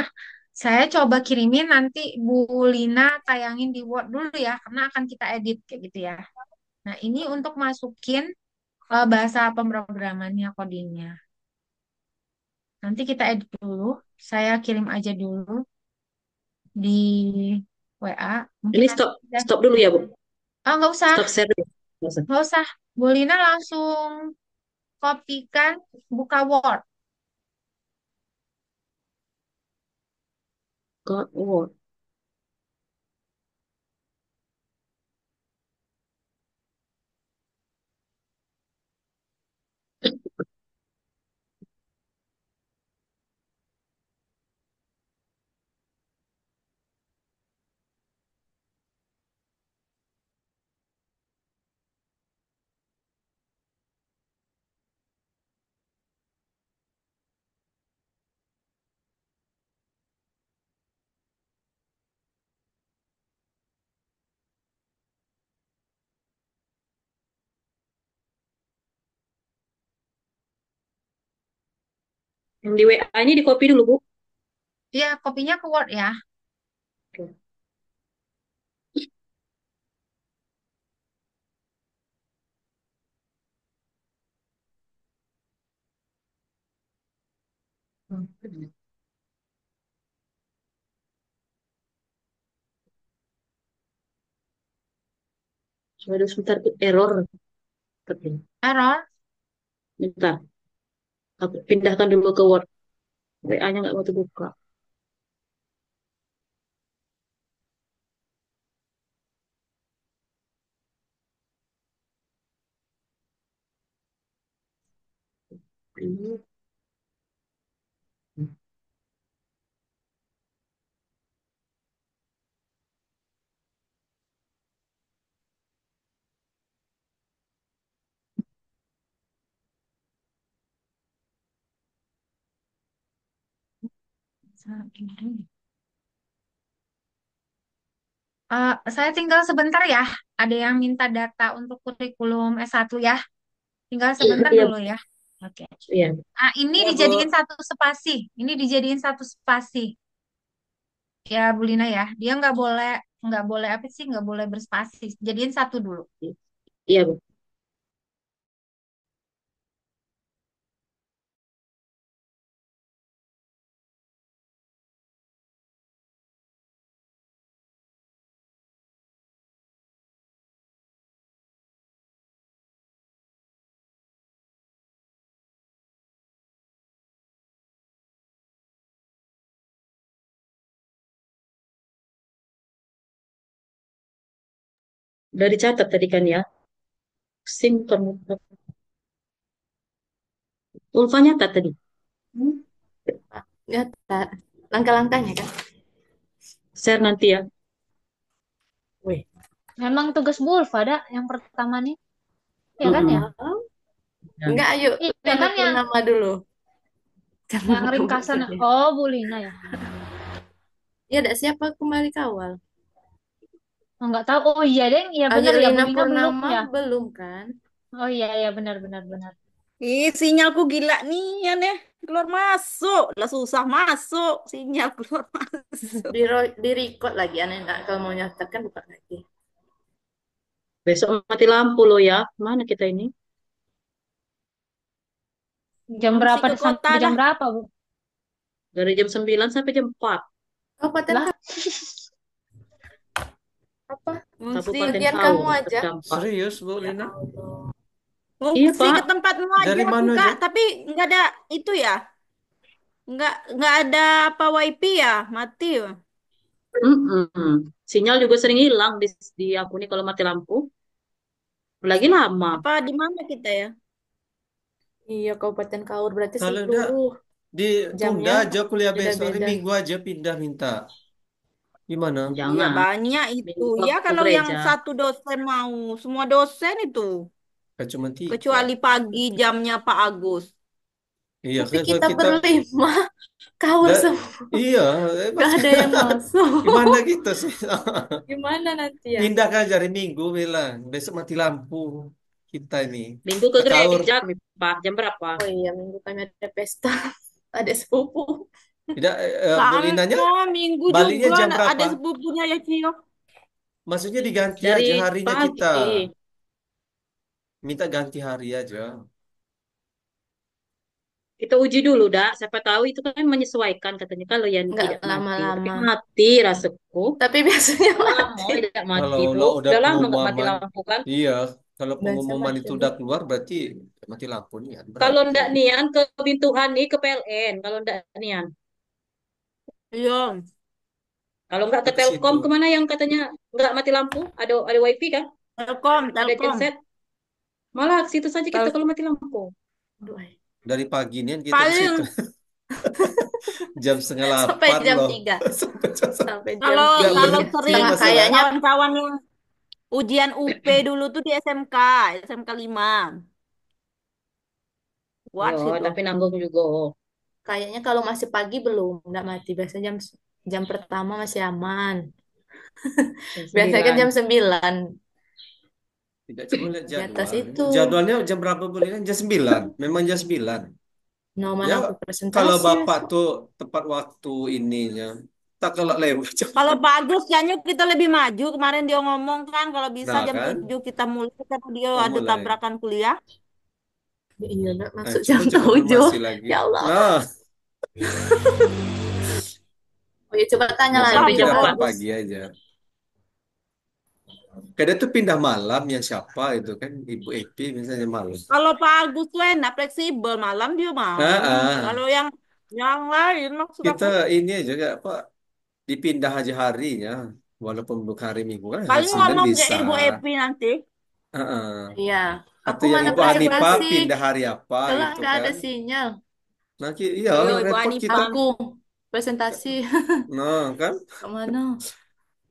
[SPEAKER 1] Saya coba kirimin nanti Bu Lina tayangin di Word dulu ya, karena akan kita edit kayak gitu ya. Nah, ini untuk masukin bahasa pemrogramannya, codingnya. Nanti kita edit dulu. Saya kirim aja dulu di WA. Mungkin
[SPEAKER 4] Ini
[SPEAKER 1] nanti
[SPEAKER 4] stop.
[SPEAKER 1] kita...
[SPEAKER 4] Stop dulu ya Bu.
[SPEAKER 1] Oh, nggak usah.
[SPEAKER 4] Stop share dulu. Nggak usah.
[SPEAKER 1] Nggak usah. Bu Lina langsung kopikan, buka Word.
[SPEAKER 4] God Word. Yang di WA ini di copy dulu Bu.
[SPEAKER 1] Ya, kopinya ke Word ya.
[SPEAKER 4] Oke. Coba dulu sebentar Bu. Error. Tapi,
[SPEAKER 1] Error.
[SPEAKER 4] bentar. Aku pindahkan dulu ke Word. WA-nya nggak mau dibuka. Ini.
[SPEAKER 1] Saya tinggal sebentar ya. Ada yang minta data untuk kurikulum S1 ya. Tinggal sebentar
[SPEAKER 4] Iya,
[SPEAKER 1] dulu ya. Oke.
[SPEAKER 4] iya.
[SPEAKER 1] Ini
[SPEAKER 5] Ya, Bu.
[SPEAKER 1] dijadiin satu spasi. Ini dijadiin satu spasi. Ya, Bu Lina ya. Dia nggak boleh apa sih? Nggak boleh berspasi. Jadiin satu dulu.
[SPEAKER 4] Iya, Bu. Udah dicatat tadi kan ya. Simptom. Ulfa nyatat tadi.
[SPEAKER 5] Ya, langkah-langkahnya kan.
[SPEAKER 4] Share nanti ya.
[SPEAKER 5] Wih.
[SPEAKER 2] Memang tugas Bulfa ada yang pertama nih. Ya kan ya?
[SPEAKER 4] Mm-mm. Ya.
[SPEAKER 5] Enggak, ayo.
[SPEAKER 2] Iya kan
[SPEAKER 5] Tentuin
[SPEAKER 2] yang
[SPEAKER 5] nama dulu. Jangan
[SPEAKER 2] yang
[SPEAKER 5] nama
[SPEAKER 2] ringkasan.
[SPEAKER 5] maksudnya.
[SPEAKER 2] Oh, Bu Lina ya.
[SPEAKER 5] Ya, ada siapa kembali ke awal?
[SPEAKER 2] Oh, nggak tahu. Oh iya, Deng. Iya benar ya, Bu
[SPEAKER 5] Angelina
[SPEAKER 2] Lina belum
[SPEAKER 5] Purnama
[SPEAKER 2] ya.
[SPEAKER 5] belum kan?
[SPEAKER 2] Oh iya, iya benar benar benar.
[SPEAKER 6] Ih, sinyalku gila nih ya. Keluar masuk. Lah susah masuk. Sinyal keluar masuk.
[SPEAKER 5] Di record lagi. Aneh enggak kalau mau nyatet kan buka lagi.
[SPEAKER 4] Besok mati lampu loh ya. Mana kita ini?
[SPEAKER 2] Jam
[SPEAKER 6] Mesti
[SPEAKER 2] berapa
[SPEAKER 6] ke kota
[SPEAKER 2] sampai jam
[SPEAKER 6] dah.
[SPEAKER 2] berapa, Bu?
[SPEAKER 4] Dari jam 9 sampai jam 4.
[SPEAKER 5] Kabupaten
[SPEAKER 2] Lah,
[SPEAKER 5] apa?
[SPEAKER 6] Mesti
[SPEAKER 4] Kabupaten
[SPEAKER 5] Bagian
[SPEAKER 4] Kaur
[SPEAKER 5] kamu aja.
[SPEAKER 4] terdampak.
[SPEAKER 3] Serius, Bu
[SPEAKER 5] Ya
[SPEAKER 3] Lina?
[SPEAKER 5] Allah.
[SPEAKER 4] Iya,
[SPEAKER 6] mesti
[SPEAKER 4] Pak.
[SPEAKER 6] ke tempatmu aja
[SPEAKER 3] Dari mana
[SPEAKER 6] buka,
[SPEAKER 3] aja?
[SPEAKER 6] tapi nggak ada itu ya. Nggak ada apa wifi ya, mati ya.
[SPEAKER 4] Mm-mm. Sinyal juga sering hilang di aku nih kalau mati lampu. Lagi lama.
[SPEAKER 6] Apa di mana kita ya?
[SPEAKER 5] Iya, Kabupaten Kaur berarti
[SPEAKER 3] Kalau enggak,
[SPEAKER 5] seluruh
[SPEAKER 3] ditunda
[SPEAKER 5] jamnya
[SPEAKER 3] aja kuliah besok. Hari
[SPEAKER 5] beda-beda.
[SPEAKER 3] Minggu aja pindah minta. Gimana?
[SPEAKER 6] Iya
[SPEAKER 4] Jangan.
[SPEAKER 6] banyak itu.
[SPEAKER 4] Minggu
[SPEAKER 6] Ya
[SPEAKER 4] ke
[SPEAKER 6] kalau yang
[SPEAKER 4] gereja.
[SPEAKER 6] satu dosen mau, semua dosen itu.
[SPEAKER 3] Kan cuma tiga.
[SPEAKER 6] Kecuali pagi jamnya Pak Agus.
[SPEAKER 3] Iya,
[SPEAKER 5] Tapi
[SPEAKER 3] kalau
[SPEAKER 5] kita
[SPEAKER 3] kita...
[SPEAKER 5] berlima Kaur
[SPEAKER 3] Da-
[SPEAKER 5] semua.
[SPEAKER 3] iya,
[SPEAKER 5] Gak ada yang masuk.
[SPEAKER 3] gimana gitu sih?
[SPEAKER 5] Gimana nanti ya?
[SPEAKER 3] Pindah kan hari Minggu bilang. Besok mati lampu. Kita ini.
[SPEAKER 4] Minggu ke
[SPEAKER 3] Sahur.
[SPEAKER 4] gereja, Pak. Jam berapa?
[SPEAKER 5] Oh iya, minggu kami ada pesta. Ada sepupu.
[SPEAKER 3] Tidak, Bu Linanya
[SPEAKER 6] Sama minggu
[SPEAKER 3] baliknya
[SPEAKER 6] juga
[SPEAKER 3] jam
[SPEAKER 6] ada
[SPEAKER 3] berapa?
[SPEAKER 6] sepupunya ya Cio.
[SPEAKER 3] Maksudnya diganti
[SPEAKER 4] Dari
[SPEAKER 3] aja harinya kita.
[SPEAKER 4] pagi.
[SPEAKER 3] Minta ganti hari aja.
[SPEAKER 4] Kita uji dulu, dak. Siapa tahu itu kan menyesuaikan katanya. Kalau yang
[SPEAKER 5] Nggak
[SPEAKER 4] tidak mati. Tapi
[SPEAKER 5] lama-lama.
[SPEAKER 4] mati rasaku.
[SPEAKER 5] Tapi biasanya
[SPEAKER 4] Lama
[SPEAKER 5] mati.
[SPEAKER 4] tidak mati
[SPEAKER 3] Kalau
[SPEAKER 4] itu.
[SPEAKER 3] lo udah
[SPEAKER 4] Udah lama nggak mati
[SPEAKER 3] pengumuman,
[SPEAKER 4] lampu kan.
[SPEAKER 3] iya. Kalau
[SPEAKER 5] Biasanya
[SPEAKER 3] pengumuman
[SPEAKER 5] mati.
[SPEAKER 3] itu udah keluar berarti mati lampu nih kan
[SPEAKER 4] Kalau
[SPEAKER 3] berarti.
[SPEAKER 4] ndak nian ke Bintuhan nih ke PLN. Kalau ndak nian.
[SPEAKER 6] Iya.
[SPEAKER 4] Kalau nggak ke
[SPEAKER 3] Ke
[SPEAKER 4] Telkom
[SPEAKER 3] situ.
[SPEAKER 4] kemana yang katanya nggak mati lampu? Ada wifi kan?
[SPEAKER 6] Telkom,
[SPEAKER 4] Ada
[SPEAKER 6] Telkom.
[SPEAKER 4] genset. Malah ke situ saja kita
[SPEAKER 6] Tel-
[SPEAKER 4] kalau mati lampu.
[SPEAKER 5] Aduh, ay.
[SPEAKER 3] Dari pagi nih kita ke situ.
[SPEAKER 6] Paling
[SPEAKER 3] Jam setengah
[SPEAKER 5] Sampai
[SPEAKER 3] 8
[SPEAKER 5] jam
[SPEAKER 3] loh.
[SPEAKER 5] 3.
[SPEAKER 3] Sampai jam
[SPEAKER 5] Sampai jam
[SPEAKER 6] kalau
[SPEAKER 3] nggak
[SPEAKER 5] 3.
[SPEAKER 6] kalau
[SPEAKER 3] berhenti
[SPEAKER 6] sering
[SPEAKER 5] Setengah
[SPEAKER 3] Mas ya.
[SPEAKER 5] kayaknya
[SPEAKER 6] kawan-kawan yang ujian UP dulu tuh di SMK 5. Kuat
[SPEAKER 4] Yo,
[SPEAKER 6] situ.
[SPEAKER 4] tapi nanggung juga.
[SPEAKER 5] kayaknya kalau masih pagi belum nggak mati. Biasanya jam jam pertama masih aman.
[SPEAKER 4] Jam
[SPEAKER 5] Biasanya kan
[SPEAKER 4] 9.
[SPEAKER 5] jam 9
[SPEAKER 3] Tidak, coba lihat
[SPEAKER 5] di atas
[SPEAKER 3] jadwal.
[SPEAKER 5] itu.
[SPEAKER 3] Jadwalnya jam berapa Bu Lina? Jam 9. Memang jam 9.
[SPEAKER 5] No,
[SPEAKER 3] Ya,
[SPEAKER 5] mana aku
[SPEAKER 3] kalau
[SPEAKER 5] presentasi
[SPEAKER 3] Bapak
[SPEAKER 5] besok.
[SPEAKER 3] tuh tepat waktu ininya. Tak kalau lewat jam
[SPEAKER 6] Kalau Pak Agus kayaknya kita lebih maju. Kemarin dia ngomong kan kalau bisa
[SPEAKER 3] Nah
[SPEAKER 6] jam
[SPEAKER 3] kan,
[SPEAKER 6] 7 kita mulai karena dia
[SPEAKER 3] mau
[SPEAKER 6] ada
[SPEAKER 3] mulai.
[SPEAKER 6] tabrakan kuliah.
[SPEAKER 5] Ya, iya, nak
[SPEAKER 3] Nah,
[SPEAKER 5] masuk
[SPEAKER 3] coba
[SPEAKER 5] jam
[SPEAKER 3] cek
[SPEAKER 5] 7.
[SPEAKER 3] konfirmasi lagi.
[SPEAKER 5] Ya Allah.
[SPEAKER 3] Nah,
[SPEAKER 5] Oh ya, coba tanya
[SPEAKER 3] biasanya
[SPEAKER 5] lagi
[SPEAKER 4] Sampai jam
[SPEAKER 3] pindah
[SPEAKER 5] Pak
[SPEAKER 3] ke
[SPEAKER 4] 4.
[SPEAKER 5] Agus.
[SPEAKER 3] pagi aja. Kadang tuh pindah malam yang siapa itu kan Ibu Epi misalnya malam.
[SPEAKER 6] Kalau Pak Agus tuh enak fleksibel malam dia mau.
[SPEAKER 3] Ah, ah.
[SPEAKER 6] Kalau yang lain maksud
[SPEAKER 3] Kita
[SPEAKER 6] aku
[SPEAKER 3] ini aja gak Pak dipindah aja harinya, walaupun bukan hari Minggu kan hari
[SPEAKER 6] paling
[SPEAKER 3] Senin
[SPEAKER 6] ngomong ke
[SPEAKER 3] bisa.
[SPEAKER 6] Ibu Epi nanti.
[SPEAKER 3] Ah, ah.
[SPEAKER 5] Iya, aku
[SPEAKER 3] Atau yang
[SPEAKER 5] mana
[SPEAKER 3] Ibu Hanifah
[SPEAKER 5] presentasi.
[SPEAKER 3] pindah hari apa
[SPEAKER 5] Kalau
[SPEAKER 3] gitu
[SPEAKER 5] nggak ada
[SPEAKER 3] kan?
[SPEAKER 5] sinyal,
[SPEAKER 3] Nah, iya
[SPEAKER 6] Ayo Ibu
[SPEAKER 3] repot kita.
[SPEAKER 6] Hanifah.
[SPEAKER 5] aku presentasi
[SPEAKER 3] Nah kan,
[SPEAKER 5] kemana?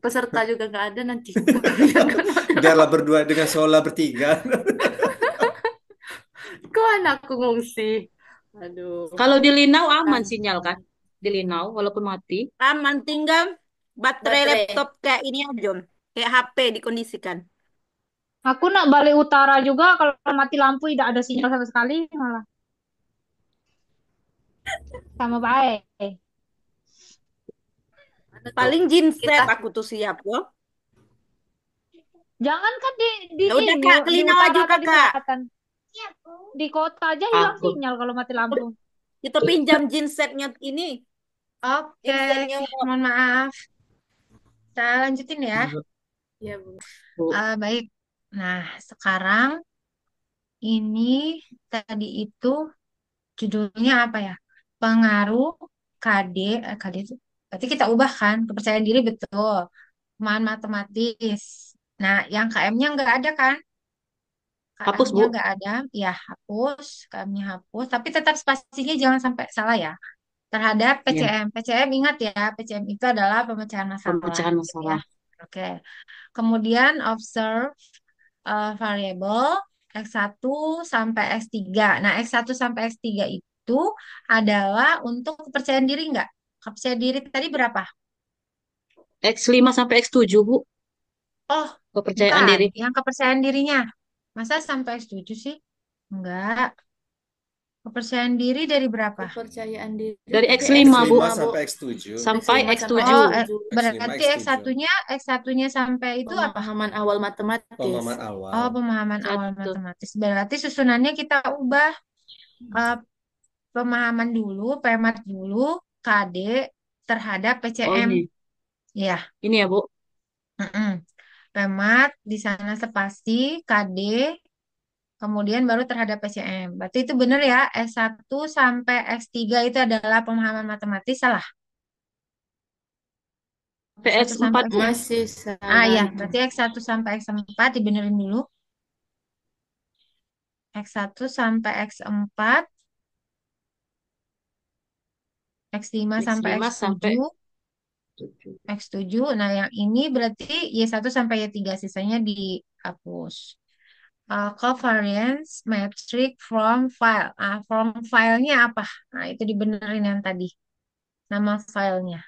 [SPEAKER 5] Peserta juga nggak ada nanti.
[SPEAKER 3] biarlah berdua dengan Sola bertiga.
[SPEAKER 5] Kok anakku ngungsi? Aduh.
[SPEAKER 4] Kalau di Linau aman
[SPEAKER 5] Kan.
[SPEAKER 4] sinyal kan? di Linau walaupun mati.
[SPEAKER 6] Aman, tinggal baterai
[SPEAKER 5] Baterai.
[SPEAKER 6] laptop kayak ini aja. Kayak HP dikondisikan.
[SPEAKER 2] Aku nak balik utara juga kalau mati lampu tidak ada sinyal sama sekali malah sama baik.
[SPEAKER 5] Mana tuh?
[SPEAKER 6] Paling genset
[SPEAKER 5] Kita
[SPEAKER 6] aku tuh siap loh.
[SPEAKER 2] Jangan kan di
[SPEAKER 6] Ya udah
[SPEAKER 2] ini
[SPEAKER 6] Kak, ke
[SPEAKER 2] di
[SPEAKER 6] Linau
[SPEAKER 2] utara
[SPEAKER 6] aja
[SPEAKER 2] atau di
[SPEAKER 6] Kakak.
[SPEAKER 2] selatan. Di kota aja hilang
[SPEAKER 4] Aku
[SPEAKER 2] sinyal kalau mati lampu.
[SPEAKER 6] Kita pinjam gensetnya ini.
[SPEAKER 1] Oke,
[SPEAKER 6] Gensetnya
[SPEAKER 1] mohon maaf. Saya lanjutin ya.
[SPEAKER 5] ya Bu.
[SPEAKER 4] Bu.
[SPEAKER 1] Baik. Nah, sekarang ini tadi itu judulnya apa ya? Pengaruh KD, KD itu berarti kita ubah kan kepercayaan diri betul. Pemahaman matematis. Nah, yang KM-nya nggak ada kan?
[SPEAKER 4] Hapus,
[SPEAKER 1] KM-nya
[SPEAKER 4] Bu.
[SPEAKER 1] nggak ada, ya hapus. KM-nya hapus, tapi tetap spasinya jangan sampai salah ya. Terhadap
[SPEAKER 4] Ya,
[SPEAKER 1] PCM. PCM ingat ya, PCM itu adalah pemecahan masalah,
[SPEAKER 4] pemecahan
[SPEAKER 1] gitu ya.
[SPEAKER 4] masalah.
[SPEAKER 1] Oke. Kemudian observe variable X1 sampai X3. Nah, X1 sampai X3 itu adalah untuk kepercayaan diri nggak? Kepercayaan diri tadi berapa?
[SPEAKER 4] X5 sampai X7, Bu.
[SPEAKER 1] Oh,
[SPEAKER 4] Kepercayaan
[SPEAKER 1] bukan.
[SPEAKER 4] diri.
[SPEAKER 1] Yang kepercayaan dirinya. Masa sampai X7 sih? Enggak. Kepercayaan diri dari berapa?
[SPEAKER 5] Kepercayaan diri
[SPEAKER 4] Dari
[SPEAKER 5] tadi
[SPEAKER 4] X5, Bu.
[SPEAKER 5] X5
[SPEAKER 3] X5
[SPEAKER 5] Bu.
[SPEAKER 3] sampai X7.
[SPEAKER 4] Sampai
[SPEAKER 5] X5 sampai
[SPEAKER 1] Oh,
[SPEAKER 4] X7.
[SPEAKER 5] X7.
[SPEAKER 3] X5,
[SPEAKER 1] berarti
[SPEAKER 3] X7.
[SPEAKER 1] X1-nya sampai itu apa?
[SPEAKER 5] Pemahaman awal matematis.
[SPEAKER 3] Pemahaman
[SPEAKER 1] Oh,
[SPEAKER 3] awal.
[SPEAKER 1] pemahaman awal
[SPEAKER 4] Satu.
[SPEAKER 1] matematis. Berarti susunannya kita ubah eh, pemahaman dulu, PMAT dulu, KD terhadap
[SPEAKER 4] Oh,
[SPEAKER 1] PCM.
[SPEAKER 4] ini.
[SPEAKER 1] Ya,
[SPEAKER 4] Ini ya, Bu.
[SPEAKER 1] mm-mm. PMAT di sana spasi, KD, kemudian baru terhadap PCM. Berarti itu benar ya, S1 sampai S3 itu adalah pemahaman matematis, salah? S1 sampai
[SPEAKER 4] PS4, Bu.
[SPEAKER 1] X3.
[SPEAKER 5] Masih
[SPEAKER 1] Ah
[SPEAKER 5] salah
[SPEAKER 1] ya,
[SPEAKER 5] itu.
[SPEAKER 1] berarti X1 sampai X4 dibenerin dulu. X1 sampai X4, X5 sampai
[SPEAKER 4] X5 sampai
[SPEAKER 1] X7,
[SPEAKER 4] 7.
[SPEAKER 1] X7. Nah, yang ini berarti Y1 sampai Y3, sisanya dihapus. Covariance metric from file. From filenya apa? Nah, itu dibenerin yang tadi. Nama filenya.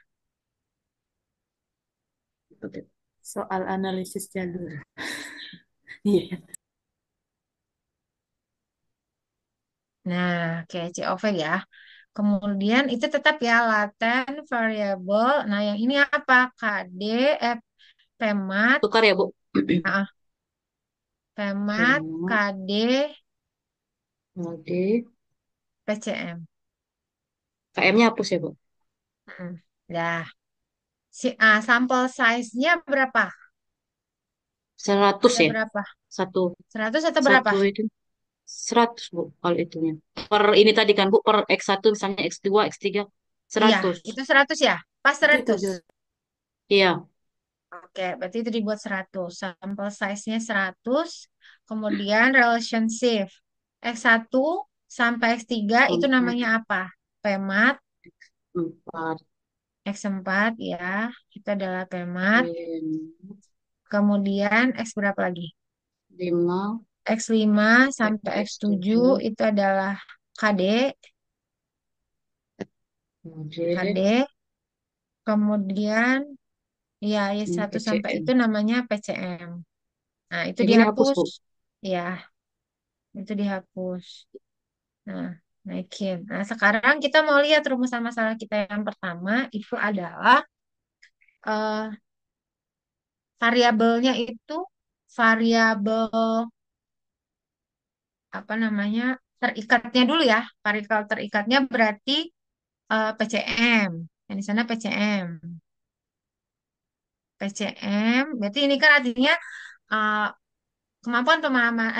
[SPEAKER 5] Soal analisis jalur. Iya.
[SPEAKER 1] Nah, oke, COV ya. Kemudian itu tetap ya latent variable. Nah, yang ini apa? KD, PMAT,
[SPEAKER 4] Tukar ya, Bu.
[SPEAKER 1] ah, PMAT,
[SPEAKER 4] Hemat.
[SPEAKER 1] KD,
[SPEAKER 4] Nanti
[SPEAKER 1] PCM.
[SPEAKER 4] KM-nya hapus ya, Bu.
[SPEAKER 1] Mm. Dah. Sampel size-nya berapa?
[SPEAKER 4] 100
[SPEAKER 1] Ada
[SPEAKER 4] ya.
[SPEAKER 1] berapa?
[SPEAKER 4] Satu.
[SPEAKER 1] 100 atau berapa?
[SPEAKER 4] Satu itu 100, Bu. Kalau itunya. Per ini tadi kan, Bu. Per X1 misalnya X2, X3.
[SPEAKER 1] Iya,
[SPEAKER 4] 100.
[SPEAKER 1] itu 100 ya? Pas
[SPEAKER 5] Itu
[SPEAKER 1] 100.
[SPEAKER 5] 7.
[SPEAKER 4] Iya.
[SPEAKER 1] Oke, berarti itu dibuat 100. Sampel size-nya 100. Kemudian relationship. X1 sampai X3 itu
[SPEAKER 4] Empat.
[SPEAKER 1] namanya apa? PMAT.
[SPEAKER 4] 4.
[SPEAKER 1] X4 ya. Itu adalah PMAT.
[SPEAKER 4] 5.
[SPEAKER 1] Kemudian X berapa lagi?
[SPEAKER 4] 5.
[SPEAKER 1] X5 sampai X7
[SPEAKER 4] X7.
[SPEAKER 1] itu adalah KD.
[SPEAKER 4] Kemudian
[SPEAKER 1] KD. Kemudian ya, Y1 sampai
[SPEAKER 4] PCM.
[SPEAKER 1] itu namanya PCM. Nah, itu
[SPEAKER 4] Yang ini hapus,
[SPEAKER 1] dihapus.
[SPEAKER 4] Bu.
[SPEAKER 1] Ya, itu dihapus. Nah, naikin. Nah, sekarang kita mau lihat rumusan masalah kita yang pertama itu adalah eh, variabelnya itu variabel apa namanya terikatnya dulu ya. Variabel terikatnya berarti PCM. Yang di sana PCM. PCM, berarti ini kan artinya eh, kemampuan pemahaman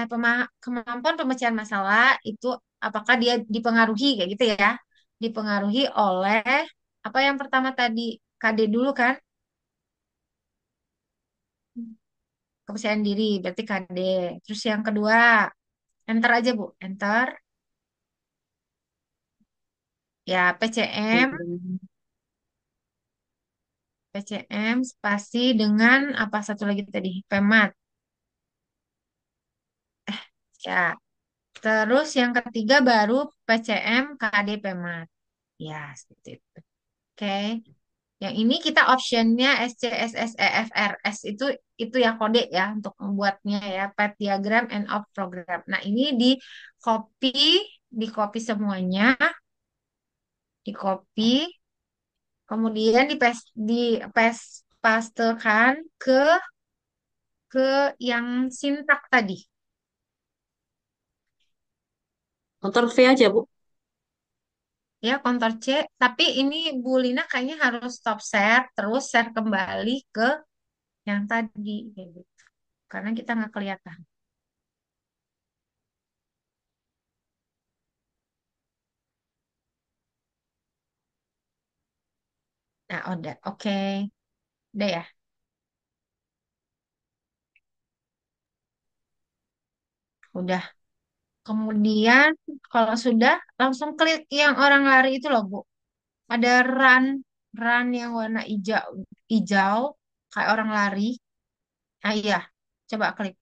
[SPEAKER 1] kemampuan pemecahan masalah itu apakah dia dipengaruhi kayak gitu ya, dipengaruhi oleh apa yang pertama tadi KD dulu kan, kepercayaan diri berarti KD, terus yang kedua enter aja Bu, enter ya, PCM spasi dengan apa satu lagi tadi PMAT ya, terus yang ketiga baru PCM KD PMAT ya, seperti itu. Oke. Yang ini kita optionnya SCSSEFRS itu ya kode ya untuk membuatnya ya path diagram and of program. Nah, ini copy, di copy semuanya, di copy, kemudian pastekan ke yang sintak tadi.
[SPEAKER 4] Ctrl V aja, Bu.
[SPEAKER 1] Ya, Ctrl C. Tapi ini Bu Lina kayaknya harus stop share, terus share kembali ke yang tadi, kayak gitu. Karena kita nggak kelihatan. Nah, udah, oke. Udah ya. Udah. Kemudian kalau sudah langsung klik yang orang lari itu loh, Bu. Ada run yang warna hijau, hijau kayak orang lari. Ah iya, coba klik.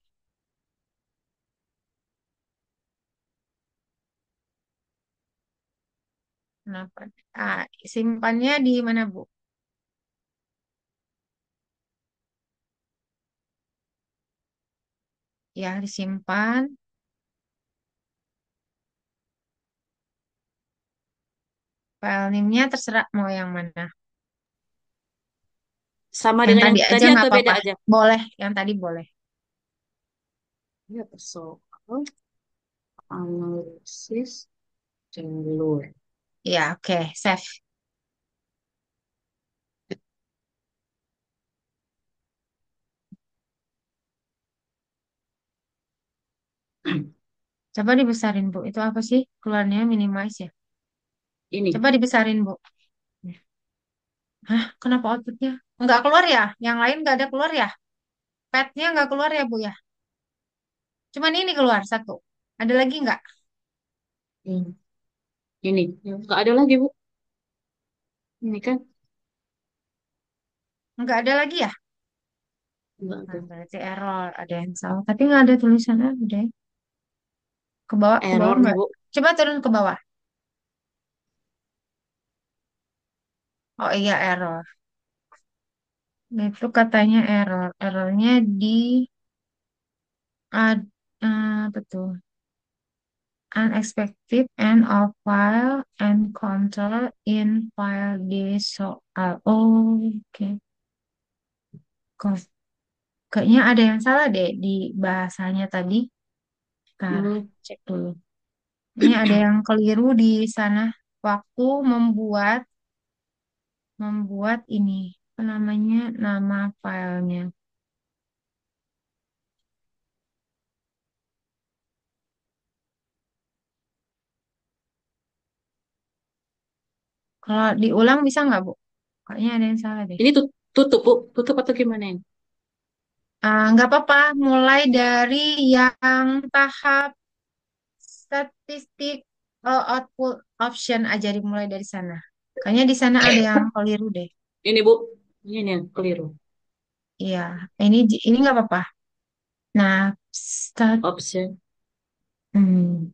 [SPEAKER 1] Kenapa? Ah, simpannya di mana, Bu? Ya, disimpan. File name-nya terserah mau yang mana.
[SPEAKER 4] Sama
[SPEAKER 1] Yang
[SPEAKER 4] dengan yang
[SPEAKER 1] tadi aja
[SPEAKER 4] tadi
[SPEAKER 1] nggak
[SPEAKER 4] atau beda
[SPEAKER 1] apa-apa.
[SPEAKER 4] aja?
[SPEAKER 1] Boleh, yang tadi boleh.
[SPEAKER 4] Ya, persoalan analisis jalur.
[SPEAKER 1] Ya, oke, save. Coba dibesarin, Bu. Itu apa sih? Keluarnya minimize ya.
[SPEAKER 4] Ini.
[SPEAKER 1] Coba dibesarin, Bu. Hah, kenapa outputnya? Nggak keluar ya? Yang lain nggak ada keluar ya? Petnya nggak keluar ya, Bu ya? Cuman ini keluar satu. Ada lagi nggak?
[SPEAKER 4] Hmm. Ini. Nggak ada lagi, Bu. Ini kan.
[SPEAKER 1] Nggak ada lagi ya?
[SPEAKER 4] Nggak
[SPEAKER 1] Nah,
[SPEAKER 4] ada.
[SPEAKER 1] berarti error. Ada yang salah. Tapi nggak ada tulisannya. Udah. Ke bawah
[SPEAKER 4] Error nih,
[SPEAKER 1] nggak?
[SPEAKER 4] Bu.
[SPEAKER 1] Coba turun ke bawah. Oh iya, error. Itu katanya error. Errornya di ad, betul. Unexpected end of file and control in file di soal. Oh, oke. Kok kayaknya ada yang salah deh di bahasanya tadi. Ntar
[SPEAKER 4] Hmm.
[SPEAKER 1] cek dulu. Ini ada yang keliru di sana waktu membuat ini apa namanya nama filenya. Kalau diulang bisa nggak, Bu? Kayaknya ada yang salah deh.
[SPEAKER 4] Ini tutup, Bu. Tutup atau gimana ini?
[SPEAKER 1] Nggak apa-apa. Mulai dari yang tahap statistik output option aja dimulai dari sana. Kayaknya di sana ada yang keliru deh.
[SPEAKER 4] Ini, Bu. Ini yang keliru.
[SPEAKER 1] Iya, ini nggak apa-apa. Nah, stat,
[SPEAKER 4] Option.
[SPEAKER 1] hmm,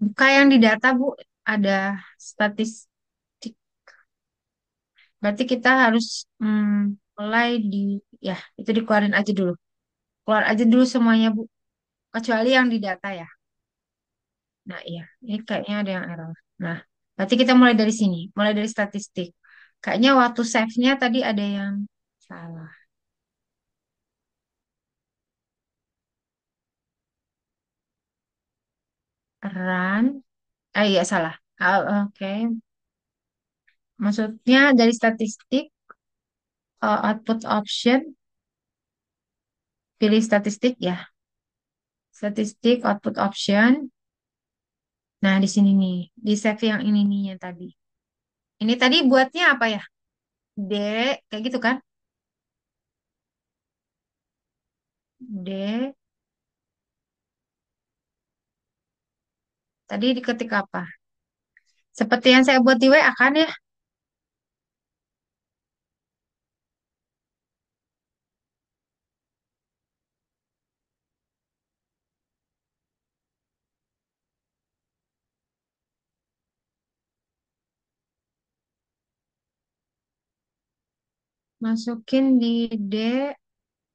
[SPEAKER 1] buka yang di data, Bu. Ada statistik. Berarti kita harus mulai ya, itu dikeluarin aja dulu. Keluar aja dulu semuanya, Bu. Kecuali yang di data ya. Nah, iya. Ini kayaknya ada yang error. Nah, berarti kita mulai dari sini. Mulai dari statistik. Kayaknya waktu save-nya tadi ada yang salah. Run. Iya, salah. Oke. Maksudnya dari statistik, output option, pilih statistik ya. Statistik, output option. Nah, di sini nih. Di save yang ini nih yang tadi. Ini tadi buatnya apa ya? D, kayak gitu kan? D, tadi diketik apa? Seperti yang saya buat di WA kan ya? Masukin di D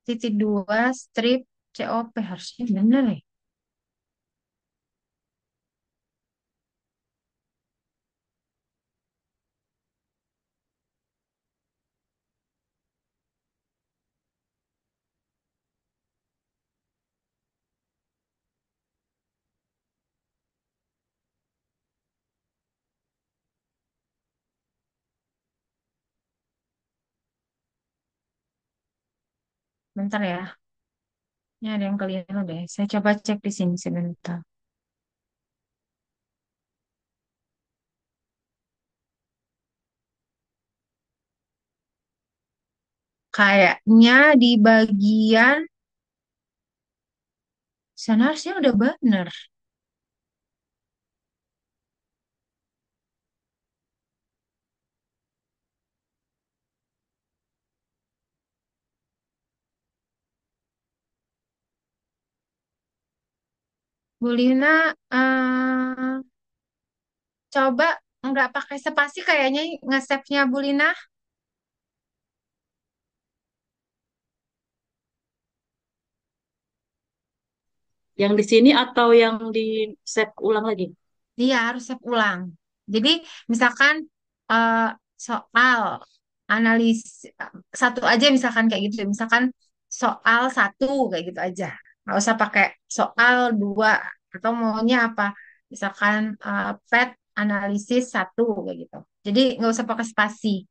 [SPEAKER 1] titik dua strip COP. Harusnya bener ya. Bentar ya. Ini ada yang keliru deh. Saya coba cek di sini sebentar. Kayaknya di bagian sana harusnya udah bener. Bu Lina, coba nggak pakai spasi kayaknya nge-save-nya Bu Lina.
[SPEAKER 4] Yang di sini atau yang di save ulang lagi?
[SPEAKER 1] Dia harus save ulang. Jadi misalkan eh, soal analis satu aja misalkan kayak gitu. Misalkan soal satu kayak gitu aja. Nggak usah pakai soal dua atau maunya apa. Misalkan PET analisis satu kayak gitu. Jadi nggak usah pakai spasi.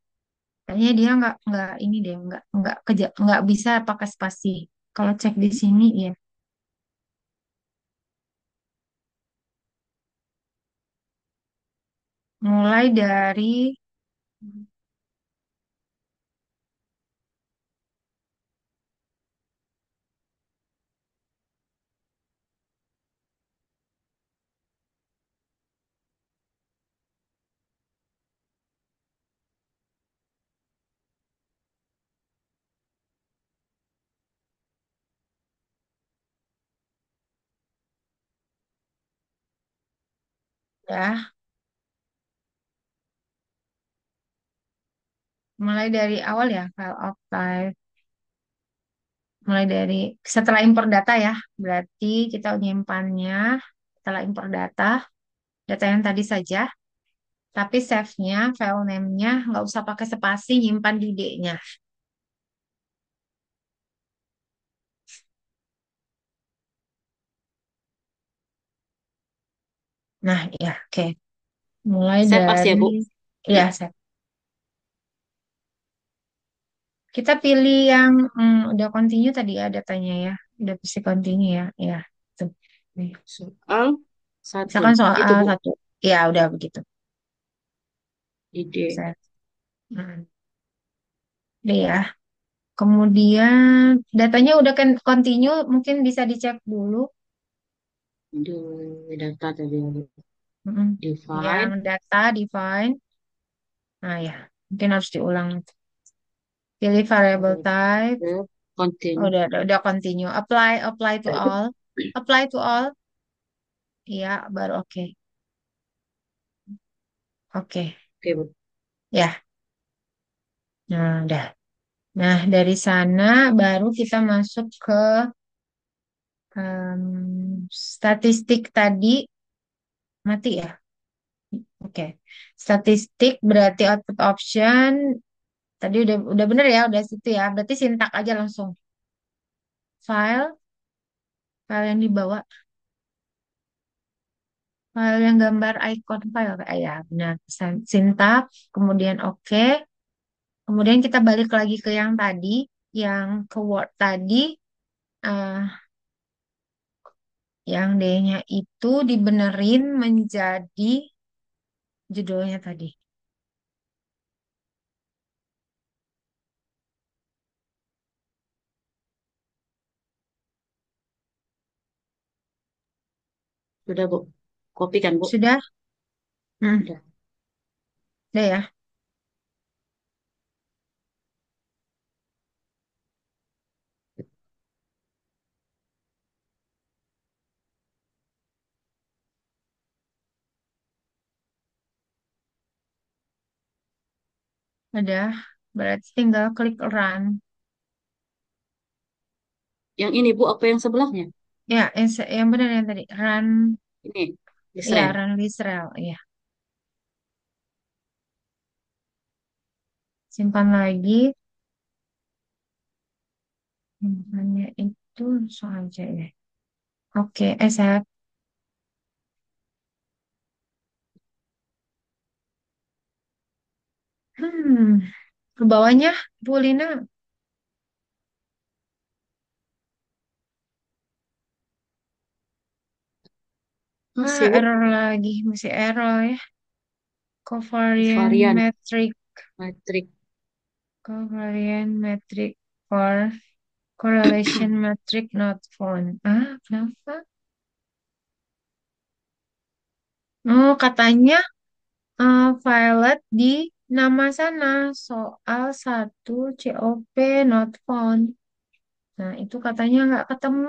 [SPEAKER 1] Kayaknya dia nggak ini deh nggak bisa pakai spasi. Kalau cek di sini ya. Mulai dari ya, mulai dari awal ya file of type. Mulai dari setelah import data ya. Berarti kita menyimpannya setelah import data, data yang tadi saja. Tapi save-nya, file name-nya nggak usah pakai spasi, nyimpan di D-nya. Nah, ya, oke. Mulai
[SPEAKER 4] Save as ya,
[SPEAKER 1] dari,
[SPEAKER 4] Bu.
[SPEAKER 1] ya, save. Kita pilih yang udah continue tadi ya datanya ya. Udah bisa continue ya. Ya, tuh. Nih.
[SPEAKER 4] Soal satu.
[SPEAKER 1] Misalkan
[SPEAKER 4] Itu,
[SPEAKER 1] soal
[SPEAKER 4] Bu.
[SPEAKER 1] satu. Ya, udah begitu.
[SPEAKER 4] Ide.
[SPEAKER 1] Save. Udah ya. Kemudian datanya udah kan continue, mungkin bisa dicek dulu.
[SPEAKER 4] Di data tadi.
[SPEAKER 1] Mm-mm. Yang
[SPEAKER 4] Define.
[SPEAKER 1] data define. Nah ya, mungkin harus diulang. Pilih variable type. Oh,
[SPEAKER 4] Continue.
[SPEAKER 1] udah continue. Apply to all. Apply to all. Iya, baru oke. Oke.
[SPEAKER 4] Oke, Bu.
[SPEAKER 1] Ya. Nah, udah. Nah, dari sana baru kita masuk ke statistik tadi. Mati ya. Oke. Statistik berarti output option. Tadi udah bener ya, udah situ ya. Berarti sintak aja langsung. File, file yang dibawa, file yang gambar icon file. Ya, benar. Sintak, kemudian oke. Kemudian kita balik lagi ke yang tadi, yang ke Word tadi. eh, yang D-nya itu dibenerin menjadi judulnya tadi.
[SPEAKER 4] Sudah, Bu. Copy kan, Bu?
[SPEAKER 1] Sudah? Hmm,
[SPEAKER 4] Sudah.
[SPEAKER 1] udah ya. Udah. Berarti tinggal klik run.
[SPEAKER 4] Yang ini Bu, apa yang sebelahnya?
[SPEAKER 1] Ya, yang benar yang tadi. Run,
[SPEAKER 4] Ini,
[SPEAKER 1] ya,
[SPEAKER 4] Israel.
[SPEAKER 1] run Israel. Ya, simpan lagi. Simpannya itu langsung aja ya. Oke, save. Hmm, ke bawahnya, Bu Lina.
[SPEAKER 4] Masih Bu,
[SPEAKER 1] Error lagi. Masih error ya. Covariant
[SPEAKER 4] varian,
[SPEAKER 1] metric.
[SPEAKER 4] metrik.
[SPEAKER 1] Covariant metric for correlation metric not found. Ah, kenapa? Oh, katanya violet di nama sana. Soal satu COP not found. Nah, itu katanya nggak ketemu.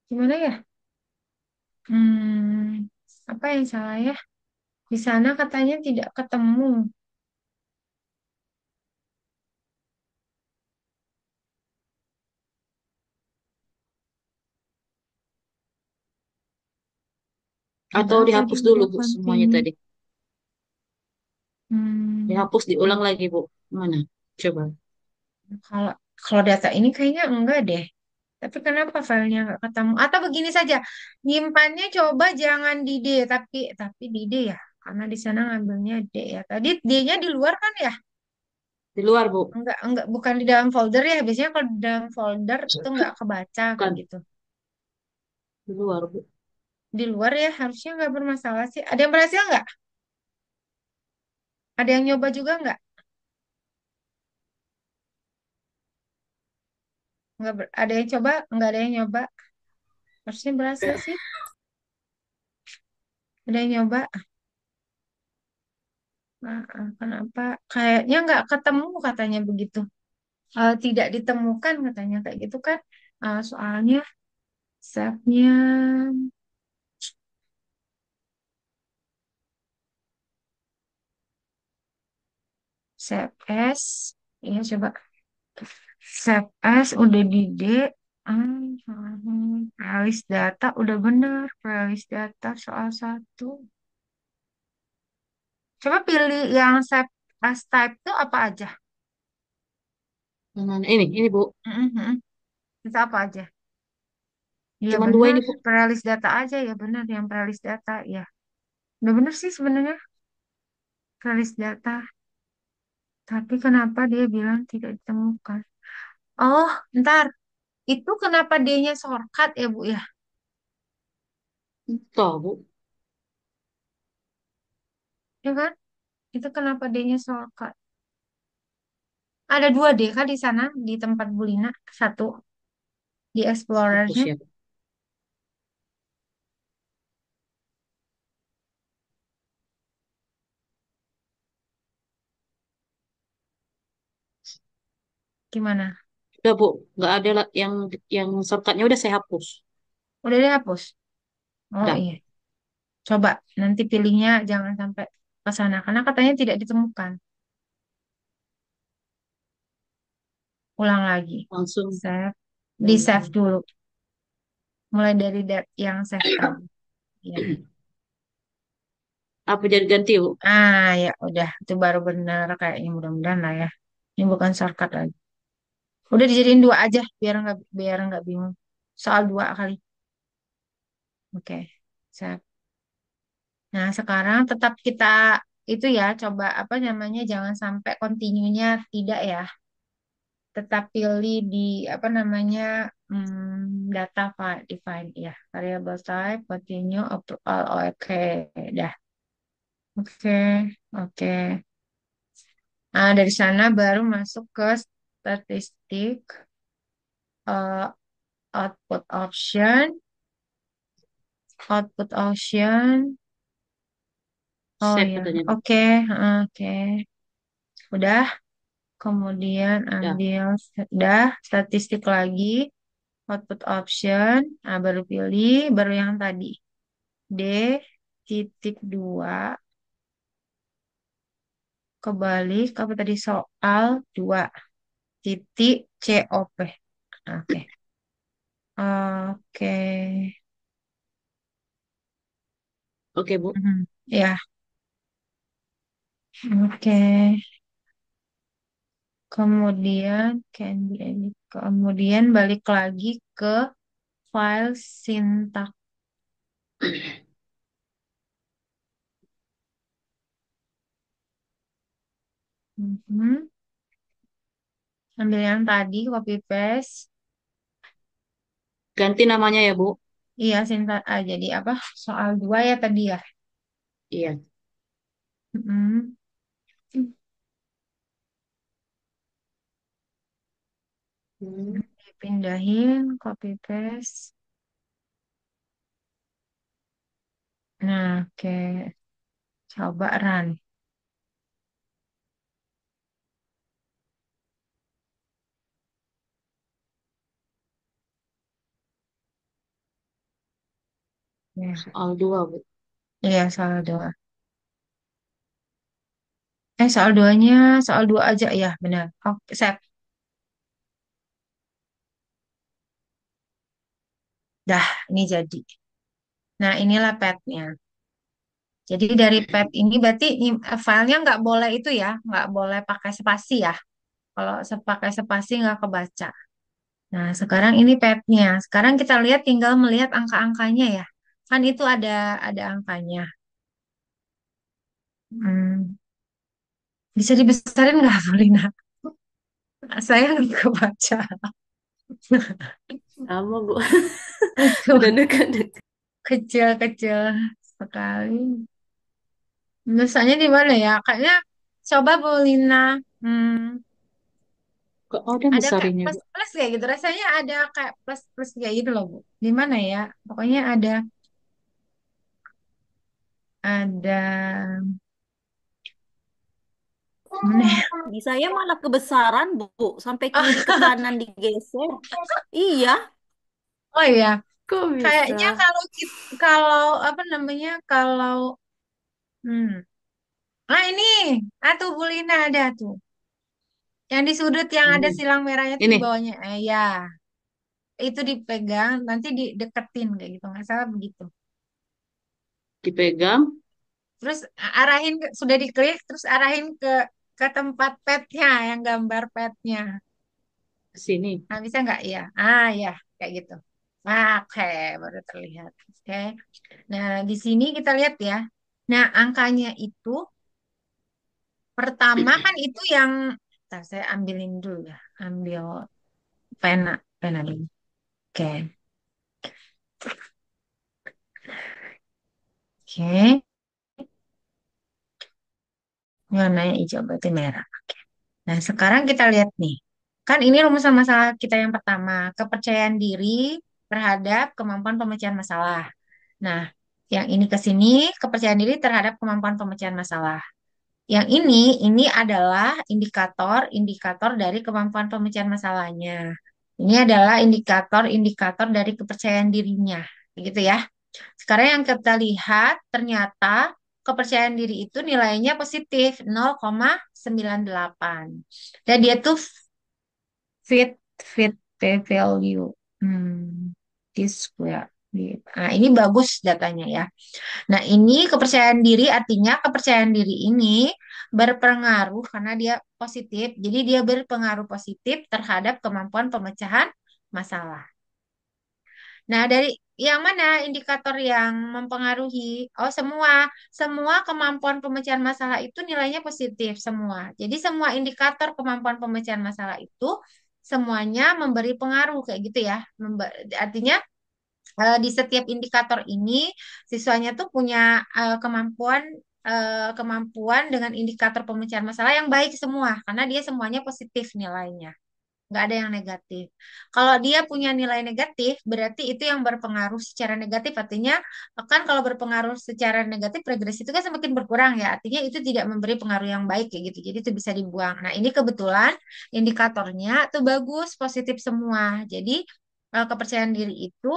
[SPEAKER 1] Gimana ya? Hmm, apa yang salah ya? Di sana katanya tidak ketemu. Ada
[SPEAKER 4] Atau
[SPEAKER 1] apa di
[SPEAKER 4] dihapus dulu
[SPEAKER 1] udah
[SPEAKER 4] Bu semuanya
[SPEAKER 1] continue?
[SPEAKER 4] tadi.
[SPEAKER 1] Hmm,
[SPEAKER 4] Dihapus, diulang lagi Bu. Mana? Coba.
[SPEAKER 1] kalau kalau data ini kayaknya enggak deh. Tapi kenapa filenya nggak ketemu? Atau begini saja, nyimpannya coba jangan di D, tapi di D ya, karena di sana ngambilnya D ya. Tadi D-nya di luar kan ya?
[SPEAKER 4] Di luar Bu.
[SPEAKER 1] Enggak, bukan di dalam folder ya. Biasanya kalau di dalam folder itu nggak kebaca kayak
[SPEAKER 4] Bukan,
[SPEAKER 1] gitu.
[SPEAKER 4] di luar Bu.
[SPEAKER 1] Di luar ya harusnya nggak bermasalah sih. Ada yang berhasil nggak? Ada yang nyoba juga nggak? Ada yang coba? Nggak ada yang nyoba. Harusnya berhasil sih. Ada yang nyoba. Kenapa? Kayaknya nggak ketemu katanya begitu. Tidak ditemukan katanya kayak gitu kan. Soalnya save-nya save as. Ya coba save as udah di D. Playlist data udah bener. Playlist data soal satu. Coba pilih yang save as type itu apa aja?
[SPEAKER 4] Mana? Ini Bu.
[SPEAKER 1] Mhm. Itu apa aja? Iya
[SPEAKER 4] Cuman dua
[SPEAKER 1] benar,
[SPEAKER 4] ini Bu.
[SPEAKER 1] playlist data aja ya benar yang playlist data ya. Udah bener sih sebenarnya playlist data. Tapi kenapa dia bilang tidak ditemukan? Oh, ntar. Itu kenapa D-nya shortcut ya, Bu ya?
[SPEAKER 4] Tuh Bu.
[SPEAKER 1] Ya kan? Itu kenapa D-nya shortcut? Ada dua D kan di sana, di tempat Bu Lina. Satu, di
[SPEAKER 4] Hapus
[SPEAKER 1] Explorer-nya.
[SPEAKER 4] ya.
[SPEAKER 1] Gimana?
[SPEAKER 4] Udah Bu. Nggak ada lah yang shortcutnya udah saya hapus.
[SPEAKER 1] Udah dihapus? Oh
[SPEAKER 4] Udah.
[SPEAKER 1] iya. Coba nanti pilihnya jangan sampai ke sana. Karena katanya tidak ditemukan. Ulang lagi.
[SPEAKER 4] Langsung.
[SPEAKER 1] Save. Di
[SPEAKER 4] Ulang.
[SPEAKER 1] save dulu. Mulai dari yang save tadi. Ya.
[SPEAKER 4] Apa jadi ganti Bu?
[SPEAKER 1] Ya udah. Itu baru benar kayaknya mudah-mudahan lah ya. Ini bukan shortcut lagi. Udah dijadiin dua aja biar nggak bingung. Soal dua kali. Oke. Siap. Nah, sekarang tetap kita itu ya coba apa namanya jangan sampai continue-nya tidak ya. Tetap pilih di apa namanya data file define ya. Variable type continue up to all. Oke, dah. Oke. Oke. Nah, dari sana baru masuk ke statistik eh, output option. Output option. Oh
[SPEAKER 4] Save
[SPEAKER 1] ya,
[SPEAKER 4] katanya Bu.
[SPEAKER 1] oke, oke. Udah, kemudian
[SPEAKER 4] Udah.
[SPEAKER 1] ambil, udah, statistik lagi, output option, nah baru pilih, baru yang tadi. D titik 2, kebalik apa tadi soal 2 titik COP. Oke. Oke.
[SPEAKER 4] Oke, Bu.
[SPEAKER 1] Ya, oke. Kemudian kemudian balik lagi ke file sintak. Mhm. Ambil yang tadi, copy paste.
[SPEAKER 4] Ganti namanya ya, Bu.
[SPEAKER 1] Iya, sintak. Jadi apa? Soal 2 ya tadi ya.
[SPEAKER 4] Iya.
[SPEAKER 1] Mhm.
[SPEAKER 4] Hmm.
[SPEAKER 1] Dipindahin, copy paste. Nah, oke. Coba run. Ya.
[SPEAKER 4] Soal 2, Bu.
[SPEAKER 1] Iya, soal 2. Soal 2 aja ya, benar. Oke, save. Dah, ini jadi. Nah, inilah petnya. Jadi dari pet ini berarti filenya nggak boleh itu ya, nggak boleh pakai spasi ya. Kalau pakai spasi nggak kebaca. Nah, sekarang ini petnya. Sekarang kita lihat tinggal melihat angka-angkanya ya. Kan itu ada angkanya. Hmm, bisa dibesarin nggak, Paulina? Saya nggak kebaca.
[SPEAKER 5] Sama, Bu. Udah dekat-dekat.
[SPEAKER 1] Kecil-kecil sekali. Misalnya di mana ya? Kayaknya coba Paulina. Hmm,
[SPEAKER 4] Kok ada
[SPEAKER 1] ada kayak
[SPEAKER 4] besarinnya,
[SPEAKER 1] plus
[SPEAKER 4] Bu?
[SPEAKER 1] plus kayak gitu. Rasanya ada kayak plus plus kayak gitu loh, Bu. Di mana ya? Pokoknya ada mana ya?
[SPEAKER 6] Di saya malah kebesaran, Bu. Sampai kiri ke
[SPEAKER 1] Oh,
[SPEAKER 6] kanan digeser. Iya,
[SPEAKER 1] oh iya.
[SPEAKER 5] Kok bisa?
[SPEAKER 1] Kayaknya kalau apa namanya? Kalau hmm. Ah ini, tuh Bulina ada tuh. Yang di sudut yang ada
[SPEAKER 4] Hmm.
[SPEAKER 1] silang merahnya tuh di
[SPEAKER 4] Ini
[SPEAKER 1] bawahnya. Ya, itu dipegang, nanti dideketin kayak gitu. Nggak salah begitu.
[SPEAKER 4] dipegang
[SPEAKER 1] Terus arahin sudah diklik, terus arahin ke tempat petnya yang gambar petnya.
[SPEAKER 4] ke sini.
[SPEAKER 1] Nah, bisa nggak? Iya. Ya, kayak gitu. Nah, oke, baru terlihat. Oke. Nah, di sini kita lihat ya. Nah, angkanya itu pertama kan itu yang, ntar saya ambilin dulu ya. Ambil pena, pena dulu. Oke. Oke. Warnanya hijau berarti merah. Nah, sekarang kita lihat nih. Kan ini rumusan masalah kita yang pertama, kepercayaan diri terhadap kemampuan pemecahan masalah. Nah, yang ini ke sini, kepercayaan diri terhadap kemampuan pemecahan masalah. Yang ini adalah indikator-indikator dari kemampuan pemecahan masalahnya. Ini adalah indikator-indikator dari kepercayaan dirinya. Begitu ya. Sekarang yang kita lihat, ternyata kepercayaan diri itu nilainya positif 0,98. Dan dia tuh fit, fit value. This square. Nah, ini bagus datanya ya. Nah, ini kepercayaan diri artinya kepercayaan diri ini berpengaruh karena dia positif. Jadi dia berpengaruh positif terhadap kemampuan pemecahan masalah. Nah, dari yang mana indikator yang mempengaruhi? Oh, semua kemampuan pemecahan masalah itu nilainya positif semua. Jadi semua indikator kemampuan pemecahan masalah itu semuanya memberi pengaruh kayak gitu ya. Artinya di setiap indikator ini siswanya tuh punya kemampuan dengan indikator pemecahan masalah yang baik semua karena dia semuanya positif nilainya, nggak ada yang negatif. Kalau dia punya nilai negatif, berarti itu yang berpengaruh secara negatif. Artinya, kan kalau berpengaruh secara negatif, progres itu kan semakin berkurang ya. Artinya itu tidak memberi pengaruh yang baik kayak gitu. Jadi itu bisa dibuang. Nah, ini kebetulan indikatornya tuh bagus, positif semua. Jadi kepercayaan diri itu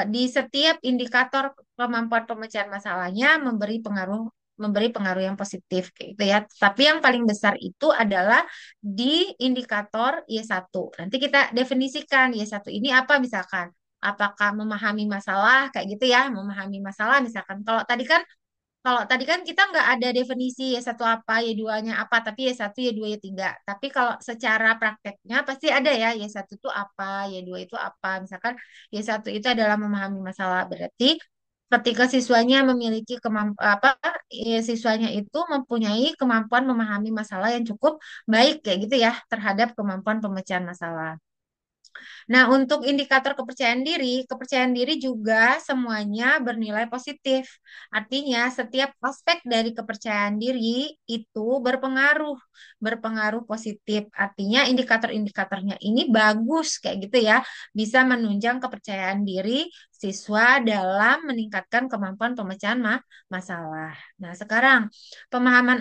[SPEAKER 1] di setiap indikator kemampuan pemecahan masalahnya memberi pengaruh memberi pengaruh yang positif kayak gitu ya. Tapi yang paling besar itu adalah di indikator Y1. Nanti kita definisikan Y1 ini apa misalkan. Apakah memahami masalah kayak gitu ya, memahami masalah misalkan. Kalau tadi kan kita nggak ada definisi Y1 apa, Y2-nya apa, tapi Y1, Y2, Y3. Tapi kalau secara prakteknya pasti ada ya, Y1 itu apa, Y2 itu apa. Misalkan Y1 itu adalah memahami masalah. Berarti ketika siswanya memiliki apa, siswanya itu mempunyai kemampuan memahami masalah yang cukup baik kayak gitu ya terhadap kemampuan pemecahan masalah. Nah, untuk indikator kepercayaan diri juga semuanya bernilai positif. Artinya, setiap aspek dari kepercayaan diri itu berpengaruh positif. Artinya, indikator-indikatornya ini bagus kayak gitu ya, bisa menunjang kepercayaan diri siswa dalam meningkatkan kemampuan pemecahan masalah. Nah, sekarang pemahaman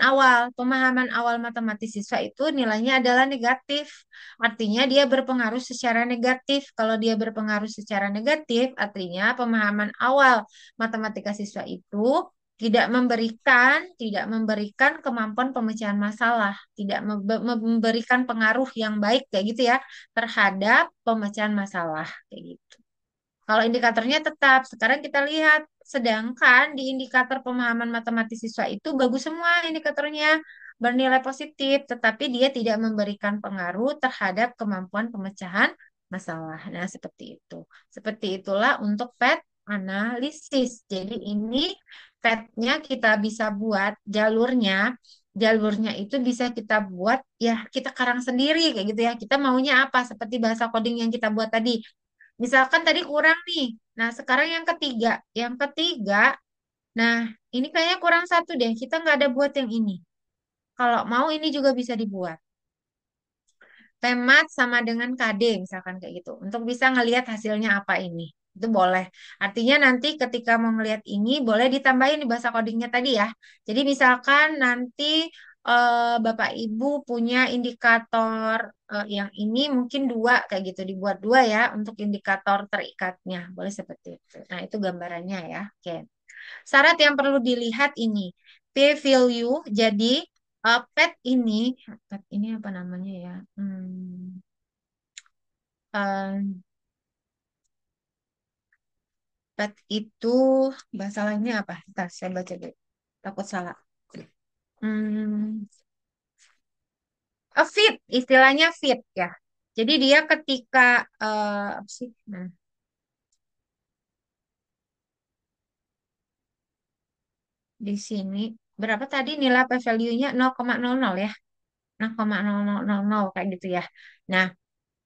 [SPEAKER 1] awal matematis siswa itu nilainya adalah negatif. Artinya dia berpengaruh secara negatif. Kalau dia berpengaruh secara negatif, artinya pemahaman awal matematika siswa itu tidak memberikan kemampuan pemecahan masalah, tidak memberikan pengaruh yang baik kayak gitu ya terhadap pemecahan masalah kayak gitu. Kalau indikatornya tetap, sekarang kita lihat, sedangkan di indikator pemahaman matematis siswa itu bagus semua indikatornya, bernilai positif, tetapi dia tidak memberikan pengaruh terhadap kemampuan pemecahan masalah. Nah, seperti itu. Seperti itulah untuk PET analisis. Jadi ini PET-nya kita bisa buat jalurnya itu bisa kita buat ya kita karang sendiri kayak gitu ya. Kita maunya apa? Seperti bahasa coding yang kita buat tadi. Misalkan tadi kurang nih. Nah, sekarang yang ketiga. Nah, ini kayaknya kurang satu deh. Kita nggak ada buat yang ini. Kalau mau ini juga bisa dibuat. Pemat sama dengan KD misalkan kayak gitu. Untuk bisa ngelihat hasilnya apa ini. Itu boleh. Artinya nanti ketika mau ngelihat ini boleh ditambahin di bahasa codingnya tadi ya. Jadi misalkan nanti Bapak Ibu punya indikator yang ini mungkin dua kayak gitu. Dibuat dua ya untuk indikator terikatnya. Boleh seperti itu. Nah itu gambarannya ya. Oke. Syarat yang perlu dilihat ini. P-value jadi pet ini apa namanya ya? Um, pet itu bahasa lainnya apa? Ntar saya baca dulu. Takut salah. Hmm, fit, istilahnya fit ya. Jadi dia ketika apa sih? Nah, di sini berapa tadi nilai P value-nya 0,00 ya. 0,0000 kayak gitu ya. Nah,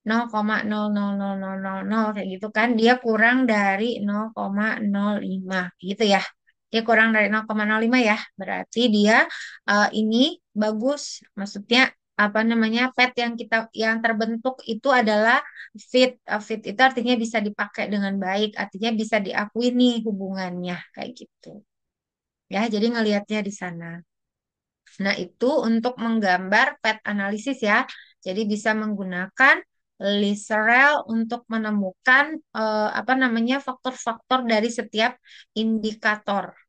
[SPEAKER 1] 0,000000 kayak gitu kan dia kurang dari 0,05 gitu ya. Dia kurang dari 0,05 ya. Berarti dia ini bagus. Maksudnya apa namanya pet yang terbentuk itu adalah fit. Fit itu artinya bisa dipakai dengan baik, artinya bisa diakui nih hubungannya kayak gitu. Ya, jadi ngelihatnya di sana. Nah, itu untuk menggambar pet analisis ya. Jadi bisa menggunakan Liserel untuk menemukan apa namanya faktor-faktor dari setiap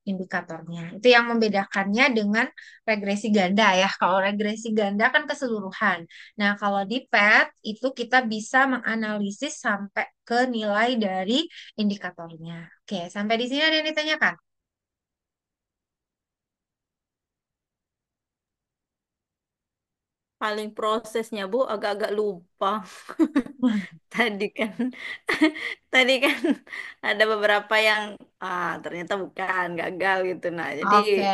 [SPEAKER 1] indikatornya. Itu yang membedakannya dengan regresi ganda ya. Kalau regresi ganda kan keseluruhan. Nah, kalau di PET itu kita bisa menganalisis sampai ke nilai dari indikatornya. Oke, sampai di sini ada yang ditanyakan?
[SPEAKER 6] Paling prosesnya Bu agak-agak lupa. Tadi kan tadi kan ada beberapa yang ternyata bukan gagal gitu. Nah, jadi
[SPEAKER 1] Oke.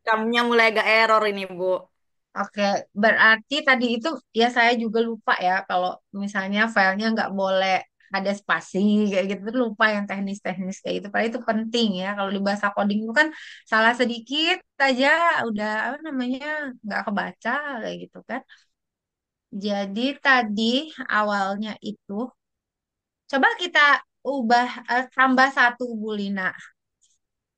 [SPEAKER 6] kamunya mulai agak error ini Bu.
[SPEAKER 1] Oke, berarti tadi itu ya saya juga lupa ya kalau misalnya filenya nggak boleh ada spasi kayak gitu lupa yang teknis-teknis kayak gitu. Padahal itu penting ya kalau di bahasa coding itu kan salah sedikit aja udah apa namanya nggak kebaca kayak gitu kan. Jadi tadi awalnya itu coba kita ubah tambah satu Bu Lina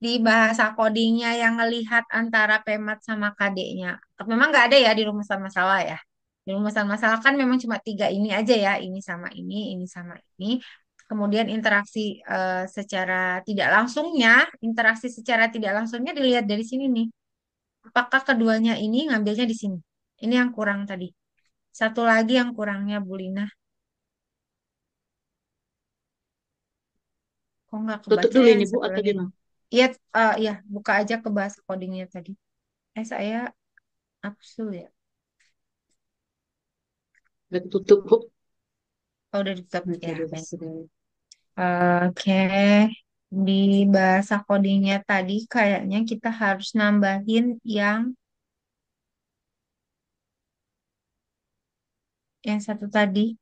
[SPEAKER 1] di bahasa codingnya yang ngelihat antara pemat sama KD-nya. Memang nggak ada ya di rumusan masalah ya. Di rumusan masalah kan memang cuma tiga ini aja ya, ini sama ini. Kemudian interaksi secara tidak langsungnya dilihat dari sini nih. apakah keduanya ini ngambilnya di sini? Ini yang kurang tadi. Satu lagi yang kurangnya Bu Lina. Kok nggak
[SPEAKER 4] Tutup
[SPEAKER 1] kebaca
[SPEAKER 4] dulu
[SPEAKER 1] ya
[SPEAKER 4] ini
[SPEAKER 1] yang
[SPEAKER 4] Bu
[SPEAKER 1] satu
[SPEAKER 4] atau
[SPEAKER 1] lagi?
[SPEAKER 4] gimana?
[SPEAKER 1] Iya, iya, buka aja ke bahasa codingnya tadi. Saya absu ya.
[SPEAKER 4] Udah tutup Bu.
[SPEAKER 1] Oh, udah ditutup
[SPEAKER 4] Oke,
[SPEAKER 1] ya.
[SPEAKER 4] udah,
[SPEAKER 1] Baik.
[SPEAKER 4] sudah.
[SPEAKER 1] Oke, di bahasa codingnya tadi kayaknya kita harus nambahin yang satu tadi,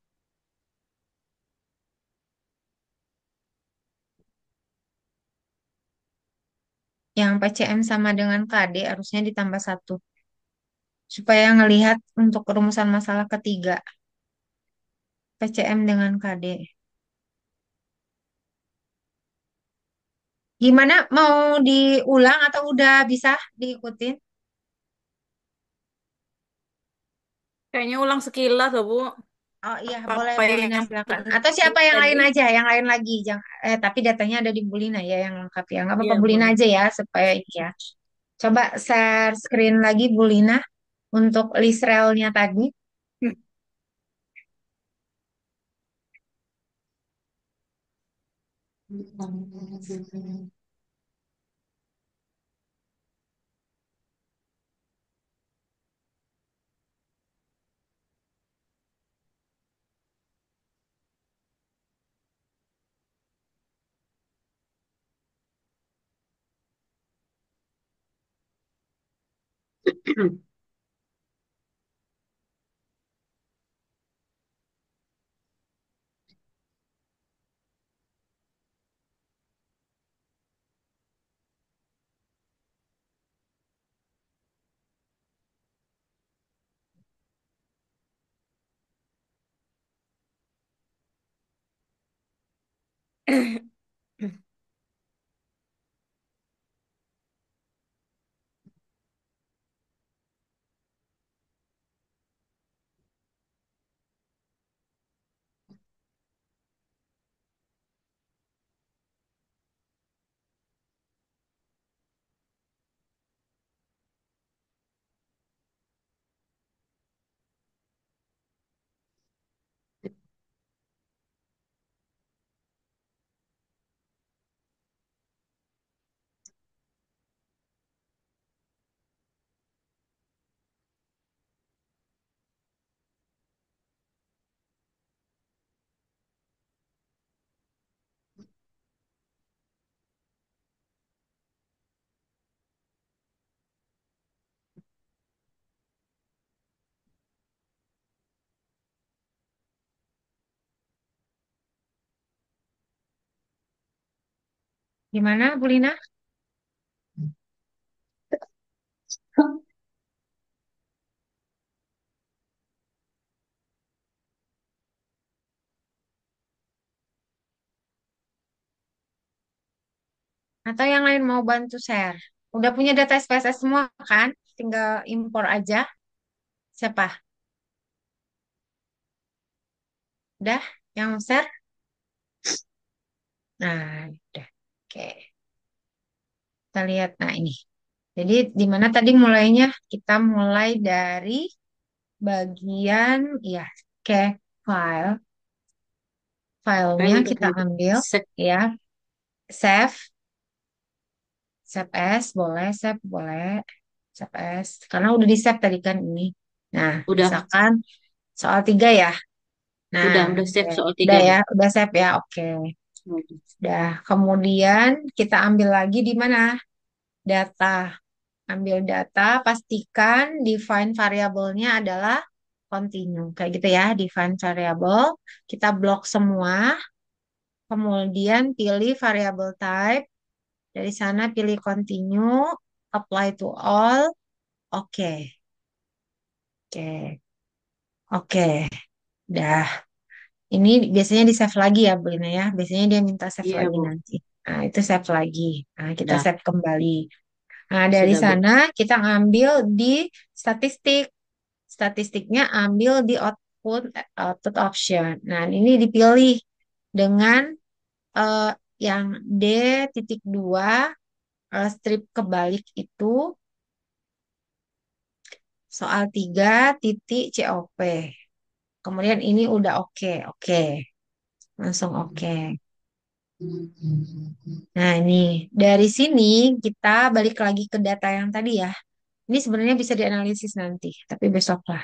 [SPEAKER 1] yang PCM sama dengan KD harusnya ditambah satu supaya ngelihat untuk rumusan masalah ketiga PCM dengan KD. Gimana mau diulang atau udah bisa diikutin?
[SPEAKER 6] Kayaknya ulang sekilas loh, Bu.
[SPEAKER 1] Oh iya, boleh
[SPEAKER 6] Apa-apa
[SPEAKER 1] Bu Lina
[SPEAKER 6] yang
[SPEAKER 1] silakan. Atau
[SPEAKER 6] penting
[SPEAKER 1] siapa yang
[SPEAKER 6] tadi.
[SPEAKER 1] lain aja, yang lain lagi. Jangan, tapi datanya ada di Bu Lina ya yang lengkap ya. Nggak apa-apa
[SPEAKER 6] Iya,
[SPEAKER 1] Bu Lina
[SPEAKER 6] boleh.
[SPEAKER 1] aja ya supaya ini ya. Coba share screen lagi Bu Lina untuk list relnya tadi. Gimana Bu Lina? Atau yang lain mau bantu share? Udah punya data SPSS semua kan? Tinggal impor aja. Siapa? Udah? Yang mau share? Nah, udah. Oke. Kita lihat. Nah, ini. Jadi, di mana tadi mulainya? Kita mulai dari bagian, ya, oke, file. Filenya
[SPEAKER 4] File udah
[SPEAKER 1] kita
[SPEAKER 4] Bu.
[SPEAKER 1] ambil,
[SPEAKER 4] Set.
[SPEAKER 1] ya. Save. Save as, boleh. Save, boleh. Save as. Karena udah di-save tadi kan ini. Nah,
[SPEAKER 4] Udah,
[SPEAKER 1] misalkan soal 3 ya. Nah,
[SPEAKER 4] udah
[SPEAKER 1] oke.
[SPEAKER 4] save soal
[SPEAKER 1] Udah
[SPEAKER 4] 3
[SPEAKER 1] ya,
[SPEAKER 4] Bu.
[SPEAKER 1] udah save ya, oke.
[SPEAKER 4] Udah.
[SPEAKER 1] Udah, kemudian kita ambil lagi di mana? Data. Ambil data, pastikan define variabelnya adalah continue. Kayak gitu ya, define variable. Kita blok semua, kemudian pilih variable type. Dari sana pilih continue, apply to all. Oke, oke, oke. Dah. Ini biasanya di save lagi ya, Bu Lina ya. Biasanya dia minta save
[SPEAKER 4] Iya
[SPEAKER 1] lagi
[SPEAKER 4] Bu.
[SPEAKER 1] nanti. Nah, itu save lagi. Nah, kita
[SPEAKER 4] Udah,
[SPEAKER 1] save kembali. Nah, dari
[SPEAKER 4] sudah Bu.
[SPEAKER 1] sana kita ngambil di statistik. Statistiknya ambil di output option. Nah, ini dipilih dengan eh, yang D titik dua strip kebalik itu Soal 3 titik COP. Kemudian ini udah oke, oke. Langsung oke. Nah, ini dari sini kita balik lagi ke data yang tadi ya. Ini sebenarnya bisa dianalisis nanti, tapi besok lah.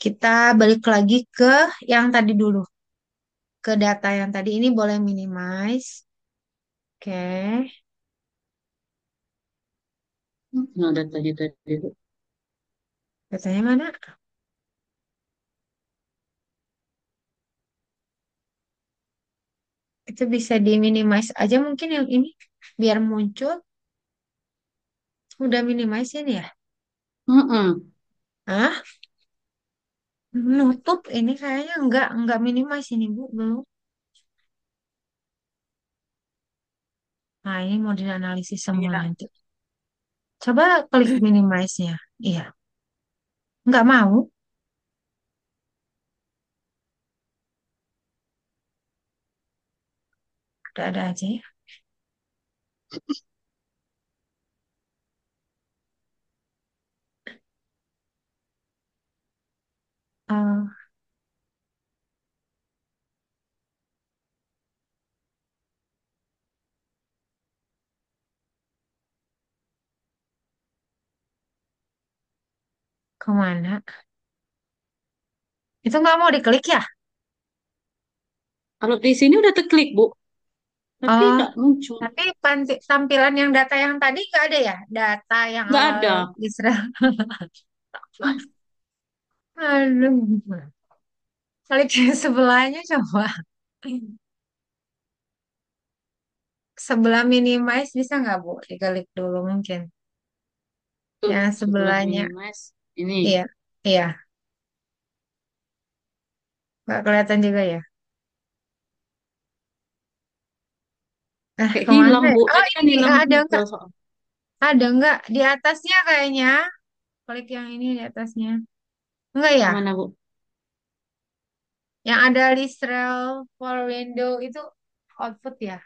[SPEAKER 1] Kita balik lagi ke yang tadi dulu. Ke data yang tadi ini boleh minimize. Oke.
[SPEAKER 4] Nah, datanya tadi, Bu.
[SPEAKER 1] Datanya mana? Itu bisa di-minimize aja mungkin yang ini. Biar muncul. Udah minimize ini ya?
[SPEAKER 4] Mm-mm.
[SPEAKER 1] Hah? Nutup ini kayaknya enggak minimize ini Bu, belum. Nah, ini mau dianalisis semua
[SPEAKER 4] Iya.
[SPEAKER 1] nanti. Coba klik minimize-nya. Iya, nggak mau. Ada aja ya. Eh, kemana? Itu nggak mau diklik ya?
[SPEAKER 4] Kalau di sini udah terklik, Bu. Tapi
[SPEAKER 1] Oh,
[SPEAKER 4] nggak muncul.
[SPEAKER 1] tapi tampilan yang data yang tadi nggak ada ya? Data yang
[SPEAKER 4] Nggak
[SPEAKER 1] awal
[SPEAKER 4] ada.
[SPEAKER 1] Israel. Aduh. Klik yang sebelahnya coba. Sebelah minimize bisa nggak Bu? Diklik dulu mungkin.
[SPEAKER 4] Tuh,
[SPEAKER 1] Yang
[SPEAKER 4] sebelah
[SPEAKER 1] sebelahnya.
[SPEAKER 4] minimize. Ini.
[SPEAKER 1] Iya, iya. Nggak kelihatan juga ya?
[SPEAKER 4] Kayak
[SPEAKER 1] Kemana
[SPEAKER 4] hilang,
[SPEAKER 1] ya?
[SPEAKER 4] Bu.
[SPEAKER 1] Oh,
[SPEAKER 4] Tadi kan
[SPEAKER 1] ini
[SPEAKER 4] hilang
[SPEAKER 1] ada
[SPEAKER 4] juga
[SPEAKER 1] nggak?
[SPEAKER 4] soal.
[SPEAKER 1] Ada nggak di atasnya kayaknya? Klik yang ini di atasnya. Enggak ya?
[SPEAKER 4] Mana, Bu?
[SPEAKER 1] Yang ada listral for window itu output ya?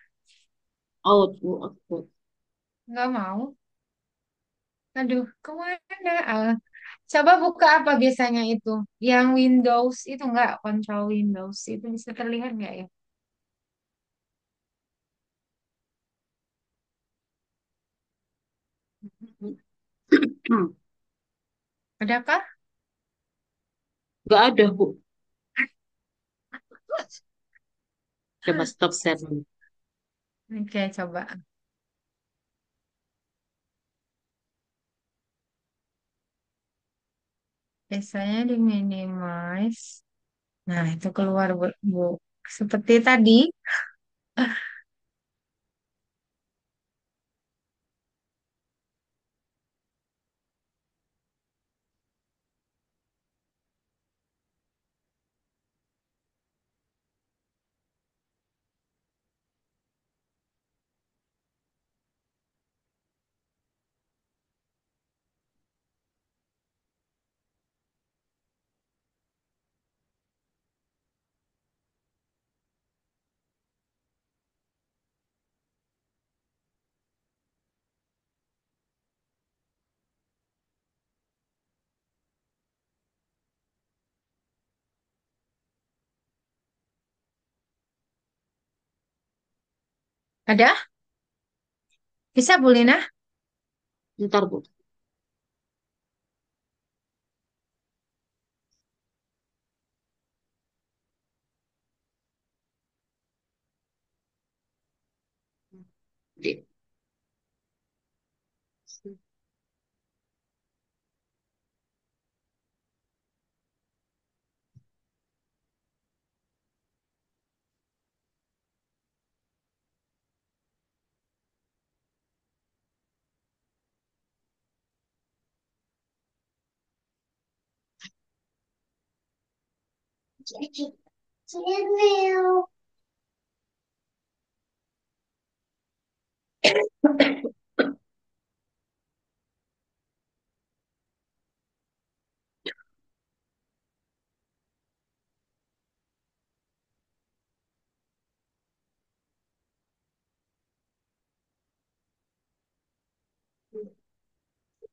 [SPEAKER 4] Out, Bu. Output.
[SPEAKER 1] Nggak mau. Aduh, kemana? Coba buka apa biasanya itu? Yang Windows itu nggak? Control Windows itu bisa terlihat nggak ya? Adakah?
[SPEAKER 4] Nggak ada, Bu. Coba stop share dulu.
[SPEAKER 1] Oke, coba. Biasanya di minimize. Nah, itu keluar Bu. Bu. Seperti tadi. Ada? Bisa Bu Lina?
[SPEAKER 4] Ntar, Bu. Di-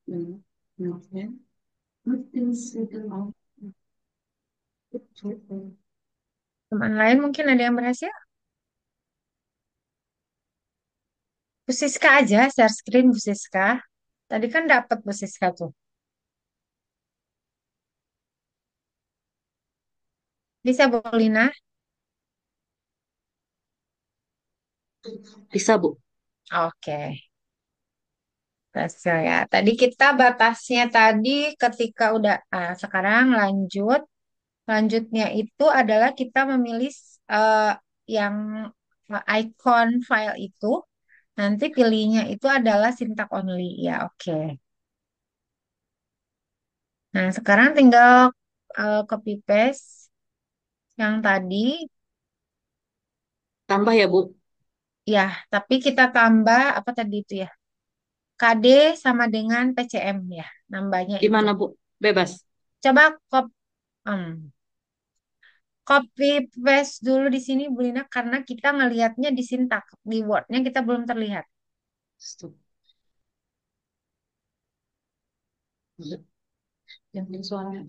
[SPEAKER 4] Hmm. Oke.
[SPEAKER 1] Teman lain mungkin ada yang berhasil? Bu Siska aja, share screen Bu Siska. Tadi kan dapat Bu Siska tuh. Bisa Bu Lina?
[SPEAKER 4] Bisa, Bu.
[SPEAKER 1] Oke, berhasil ya. Tadi kita batasnya tadi ketika udah, sekarang lanjut. Lanjutnya itu adalah kita memilih eh, yang icon file itu. Nanti pilihnya itu adalah syntax only. Ya, oke. Nah, sekarang tinggal copy paste yang tadi.
[SPEAKER 4] Tambah ya, Bu.
[SPEAKER 1] Ya, tapi kita tambah apa tadi itu ya? KD sama dengan PCM ya, nambahnya
[SPEAKER 4] Di
[SPEAKER 1] itu.
[SPEAKER 4] mana, Bu? Bebas.
[SPEAKER 1] Coba copy paste dulu di sini Bu Lina karena kita ngelihatnya di syntax, di Word-nya kita belum terlihat.
[SPEAKER 4] Stop. Yang suaranya.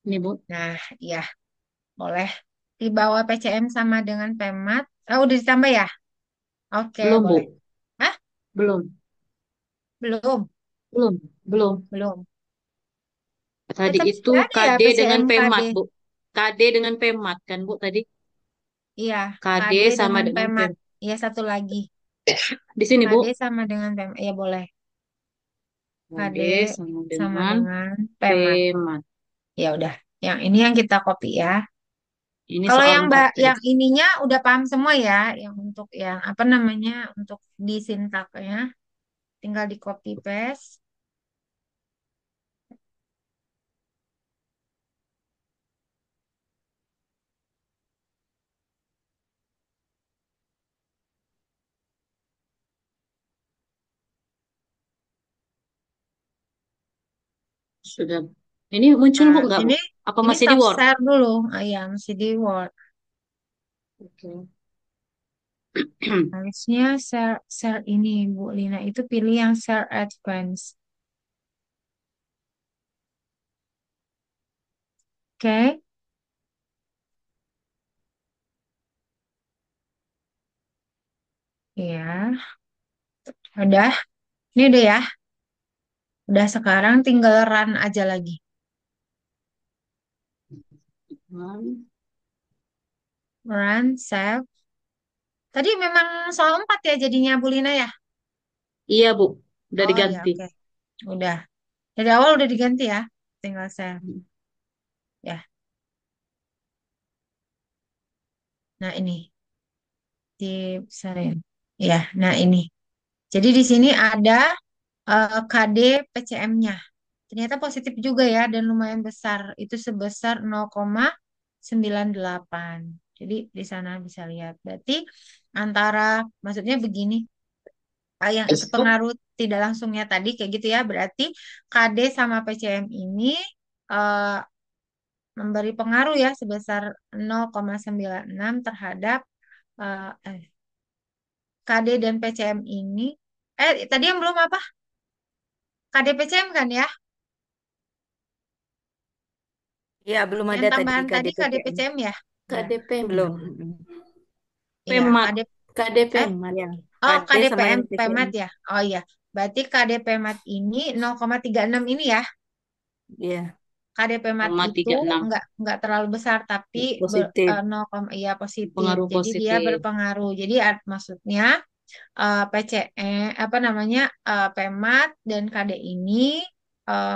[SPEAKER 4] Ini, Bu.
[SPEAKER 1] Nah, ya, boleh. Di bawah PCM sama dengan Pemmat. Oh, udah ditambah ya? Oke,
[SPEAKER 4] Belum,
[SPEAKER 1] boleh.
[SPEAKER 4] Bu.
[SPEAKER 1] Hah?
[SPEAKER 4] Belum.
[SPEAKER 1] Belum?
[SPEAKER 4] Belum. Belum.
[SPEAKER 1] Belum.
[SPEAKER 4] Tadi
[SPEAKER 1] Tetap
[SPEAKER 4] itu
[SPEAKER 1] sudah ada ya
[SPEAKER 4] KD dengan
[SPEAKER 1] PCM KD.
[SPEAKER 4] Pemat, Bu. KD dengan Pemat kan, Bu, tadi?
[SPEAKER 1] Iya,
[SPEAKER 4] KD
[SPEAKER 1] KD
[SPEAKER 4] sama
[SPEAKER 1] dengan
[SPEAKER 4] dengan
[SPEAKER 1] Pemmat.
[SPEAKER 4] Pem.
[SPEAKER 1] Iya, satu lagi.
[SPEAKER 4] Di sini, Bu.
[SPEAKER 1] KD sama dengan Pemmat. Iya, boleh. KD
[SPEAKER 4] KD sama
[SPEAKER 1] sama
[SPEAKER 4] dengan
[SPEAKER 1] dengan Pemmat.
[SPEAKER 4] Pemat.
[SPEAKER 1] Ya udah. Yang ini yang kita copy ya.
[SPEAKER 4] Ini
[SPEAKER 1] Kalau
[SPEAKER 4] soal
[SPEAKER 1] yang
[SPEAKER 4] 4 tadi.
[SPEAKER 1] yang ininya udah paham semua ya, yang untuk yang apa namanya, untuk di sintaknya, tinggal di copy paste.
[SPEAKER 4] Sudah. Ini muncul,
[SPEAKER 1] Nah,
[SPEAKER 4] Bu, nggak, Bu?
[SPEAKER 1] ini
[SPEAKER 4] Apa
[SPEAKER 1] ini
[SPEAKER 4] masih di
[SPEAKER 1] stop
[SPEAKER 4] Word?
[SPEAKER 1] share dulu. Ah, ya, masih di Word.
[SPEAKER 4] Oke.
[SPEAKER 1] Harusnya share share ini Bu Lina itu pilih yang share advance. Oke, ya, udah. Ini udah ya. Udah sekarang tinggal run aja lagi. Run, save. Tadi memang soal 4 ya jadinya Bu Lina ya?
[SPEAKER 4] Iya, Bu. Udah
[SPEAKER 1] Oh ya,
[SPEAKER 4] diganti.
[SPEAKER 1] oke. Udah. Dari awal udah diganti ya. Tinggal save. Ya. Nah, ini di saya. Ya, nah ini. Jadi di sini ada KD PCM-nya. Ternyata positif juga ya dan lumayan besar. Itu sebesar 0,98. Jadi di sana bisa lihat. Berarti antara maksudnya begini, yang pengaruh tidak langsungnya tadi kayak gitu ya. Berarti KD sama PCM ini eh, memberi pengaruh ya sebesar 0,96 terhadap eh, KD dan PCM ini. Tadi yang belum apa? KD PCM kan ya?
[SPEAKER 6] Ya, belum
[SPEAKER 1] Yang
[SPEAKER 6] ada tadi
[SPEAKER 1] tambahan tadi
[SPEAKER 6] KDPPM.
[SPEAKER 1] KDPCM ya? Ya,
[SPEAKER 5] KDP,
[SPEAKER 6] Belum.
[SPEAKER 1] iya.
[SPEAKER 4] Pemat.
[SPEAKER 5] KDP,
[SPEAKER 1] Eh,
[SPEAKER 6] Ya.
[SPEAKER 1] oh,
[SPEAKER 6] KD sama
[SPEAKER 1] KDPM,
[SPEAKER 6] dengan PCM.
[SPEAKER 1] PEMAT ya? Oh iya, berarti KDPMAT ini 0,36 ini ya?
[SPEAKER 6] Iya,
[SPEAKER 1] KDPMAT itu
[SPEAKER 4] 0,36.
[SPEAKER 1] nggak terlalu besar, tapi
[SPEAKER 6] positif.
[SPEAKER 1] 0, iya positif.
[SPEAKER 4] Pengaruh
[SPEAKER 1] Jadi dia
[SPEAKER 4] positif.
[SPEAKER 1] berpengaruh. Jadi maksudnya PCE, apa namanya, PEMAT dan KD ini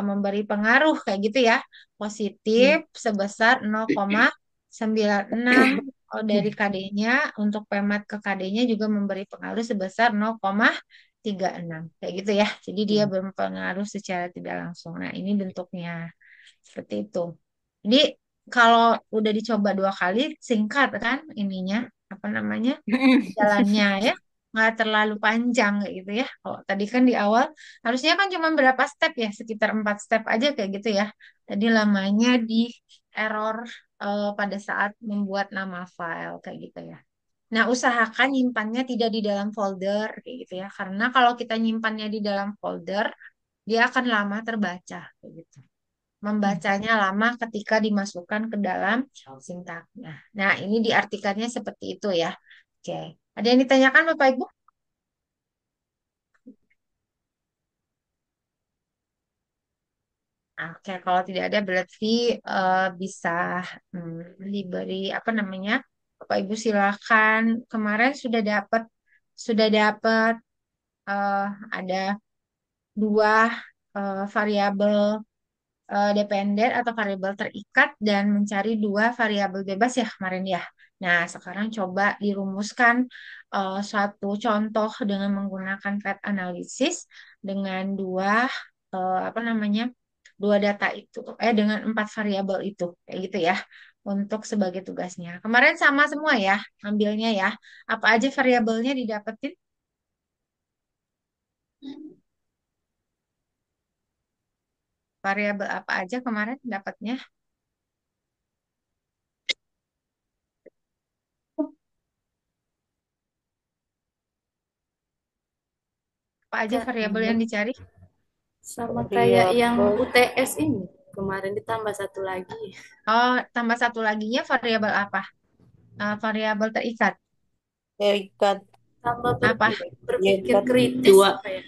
[SPEAKER 1] memberi pengaruh kayak gitu ya, positif
[SPEAKER 4] Hmm.
[SPEAKER 1] sebesar 0,96. Oh, dari KD-nya untuk PEMAT ke KD-nya juga memberi pengaruh sebesar 0,36 kayak gitu ya. Jadi dia berpengaruh secara tidak langsung. Nah, ini bentuknya seperti itu. Jadi kalau udah dicoba 2 kali singkat kan ininya apa namanya jalannya ya. nggak terlalu panjang kayak gitu ya. Kalau tadi kan di awal harusnya kan cuma berapa step ya, sekitar 4 step aja kayak gitu ya. Tadi lamanya di error pada saat membuat nama file kayak gitu ya. Nah, usahakan nyimpannya tidak di dalam folder kayak gitu ya. Karena kalau kita nyimpannya di dalam folder, dia akan lama terbaca kayak gitu. Membacanya lama ketika dimasukkan ke dalam sintaknya. Nah, ini diartikannya seperti itu ya. Oke. Ada yang ditanyakan Bapak Ibu? Oke, kalau tidak ada berarti bisa diberi apa namanya? Bapak Ibu silakan. Kemarin sudah dapat eh, ada dua variabel dependen atau variabel terikat dan mencari dua variabel bebas ya kemarin ya. Nah, sekarang coba dirumuskan suatu contoh dengan menggunakan pet analisis dengan dua apa namanya? Dua data itu dengan 4 variabel itu kayak gitu ya untuk sebagai tugasnya. Kemarin sama semua ya ambilnya ya. Apa aja variabelnya didapetin? Variabel apa aja kemarin dapatnya? Apa aja
[SPEAKER 5] Ka-
[SPEAKER 1] variabel yang dicari?
[SPEAKER 5] Sama kayak yang
[SPEAKER 2] Variabel
[SPEAKER 5] UTS ini. Kemarin ditambah satu lagi.
[SPEAKER 1] Oh, tambah satu laginya variabel apa? Variabel terikat.
[SPEAKER 2] terikat
[SPEAKER 5] Tambah
[SPEAKER 1] Apa?
[SPEAKER 5] berpikir
[SPEAKER 2] terikat
[SPEAKER 5] kritis
[SPEAKER 4] Dua,
[SPEAKER 5] apa ya?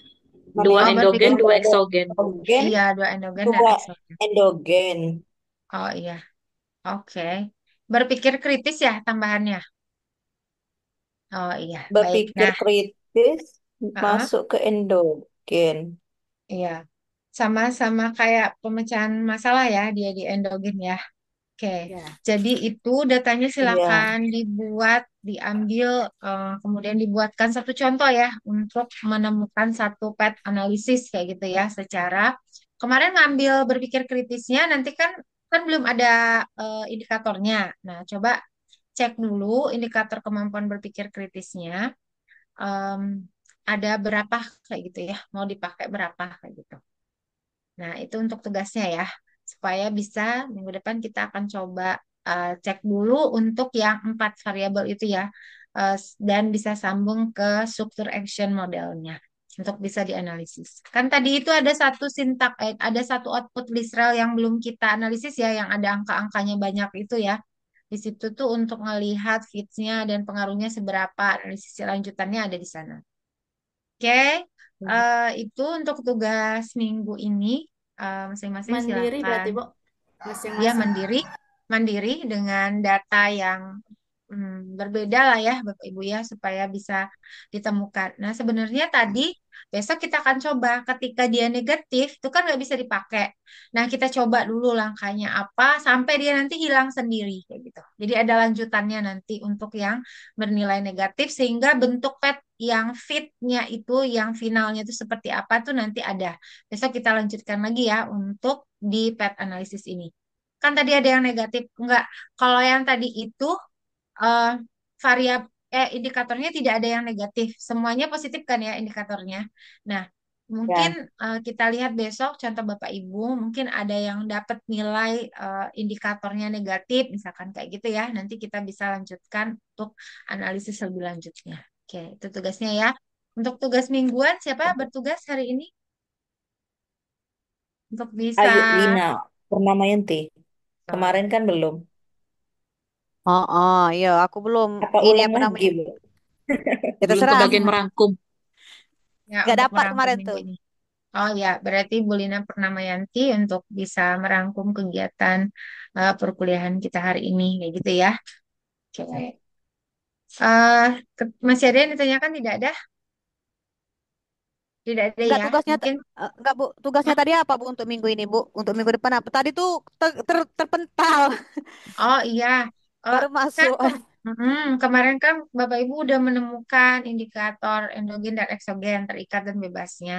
[SPEAKER 4] dua
[SPEAKER 1] Oh,
[SPEAKER 4] endogen,
[SPEAKER 1] berpikir.
[SPEAKER 2] variabel
[SPEAKER 4] dua eksogen.
[SPEAKER 2] endogen,
[SPEAKER 1] Iya, dua endogen dan
[SPEAKER 2] dua
[SPEAKER 1] eksogen.
[SPEAKER 2] endogen.
[SPEAKER 1] Oh iya, oke. Berpikir kritis ya tambahannya. Oh iya, baik.
[SPEAKER 2] Berpikir
[SPEAKER 1] Nah,
[SPEAKER 2] kritis
[SPEAKER 1] heeh,
[SPEAKER 2] masuk ke endogen.
[SPEAKER 1] iya. Sama-sama kayak pemecahan masalah ya, dia di endogen ya. Oke,
[SPEAKER 5] Ya.
[SPEAKER 1] jadi itu datanya
[SPEAKER 2] Iya.
[SPEAKER 1] silakan dibuat, diambil, kemudian dibuatkan satu contoh ya untuk menemukan satu pet analisis kayak gitu ya. Secara kemarin ngambil berpikir kritisnya, nanti kan kan belum ada indikatornya. Nah, coba cek dulu indikator kemampuan berpikir kritisnya. em, ada berapa kayak gitu ya? Mau dipakai berapa kayak gitu. Nah, itu untuk tugasnya ya, supaya bisa minggu depan kita akan coba cek dulu untuk yang 4 variabel itu ya, dan bisa sambung ke struktur action modelnya untuk bisa dianalisis. Kan tadi itu ada satu ada satu output list rel yang belum kita analisis ya, yang ada angka-angkanya banyak itu ya. Di situ tuh untuk melihat fitsnya dan pengaruhnya seberapa, analisis lanjutannya ada di sana. Oke, itu untuk tugas minggu ini. Masing-masing
[SPEAKER 5] Mandiri
[SPEAKER 1] silakan
[SPEAKER 5] berarti, Bu.
[SPEAKER 1] dia
[SPEAKER 5] Masing-masing.
[SPEAKER 1] mandiri, mandiri dengan data yang berbeda lah ya, Bapak Ibu ya, supaya bisa ditemukan. Nah, sebenarnya tadi besok kita akan coba ketika dia negatif, itu kan nggak bisa dipakai. Nah, kita coba dulu langkahnya apa sampai dia nanti hilang sendiri, kayak gitu. Jadi ada lanjutannya nanti untuk yang bernilai negatif, sehingga bentuk pet yang fitnya itu, yang finalnya itu seperti apa tuh nanti ada. Besok kita lanjutkan lagi ya untuk di pet analisis ini. Kan tadi ada yang negatif. Enggak. Kalau yang tadi itu eh variab indikatornya tidak ada yang negatif. Semuanya positif kan ya indikatornya. Nah, mungkin
[SPEAKER 2] Ya.
[SPEAKER 1] kita lihat besok contoh Bapak Ibu, mungkin ada yang dapat nilai indikatornya negatif, misalkan kayak gitu ya. Nanti kita bisa lanjutkan untuk analisis lebih lanjutnya. Oke, itu tugasnya ya. Untuk tugas mingguan, siapa bertugas hari ini? Untuk bisa
[SPEAKER 2] Ayo Lina, Purnamayanti.
[SPEAKER 1] eh,
[SPEAKER 2] Kemarin kan belum.
[SPEAKER 6] Oh, oh, iya, aku belum
[SPEAKER 2] Apa
[SPEAKER 6] ini
[SPEAKER 2] ulang
[SPEAKER 6] apa
[SPEAKER 2] lagi,
[SPEAKER 6] namanya?
[SPEAKER 2] Bu?
[SPEAKER 6] Ya
[SPEAKER 4] Belum
[SPEAKER 6] terserah,
[SPEAKER 4] kebagian merangkum.
[SPEAKER 1] ya
[SPEAKER 6] nggak
[SPEAKER 1] untuk
[SPEAKER 6] dapat
[SPEAKER 1] merangkum
[SPEAKER 6] kemarin
[SPEAKER 1] minggu
[SPEAKER 6] tuh.
[SPEAKER 1] ini. Oh ya, berarti Bu Lina Purnamayanti untuk bisa merangkum kegiatan perkuliahan kita hari ini, kayak gitu ya. Oke. Masih ada yang ditanyakan? Tidak ada? Tidak ada
[SPEAKER 6] Enggak
[SPEAKER 1] ya.
[SPEAKER 6] tugasnya,
[SPEAKER 1] Mungkin,
[SPEAKER 6] enggak Bu, tugasnya
[SPEAKER 1] ah,
[SPEAKER 6] tadi apa Bu untuk minggu ini Bu? Untuk minggu depan apa? Tadi tuh terpental,
[SPEAKER 1] oh iya, Eh,
[SPEAKER 6] baru
[SPEAKER 1] kan
[SPEAKER 6] masuk.
[SPEAKER 1] kemarin kan Bapak Ibu udah menemukan indikator endogen dan eksogen terikat dan bebasnya.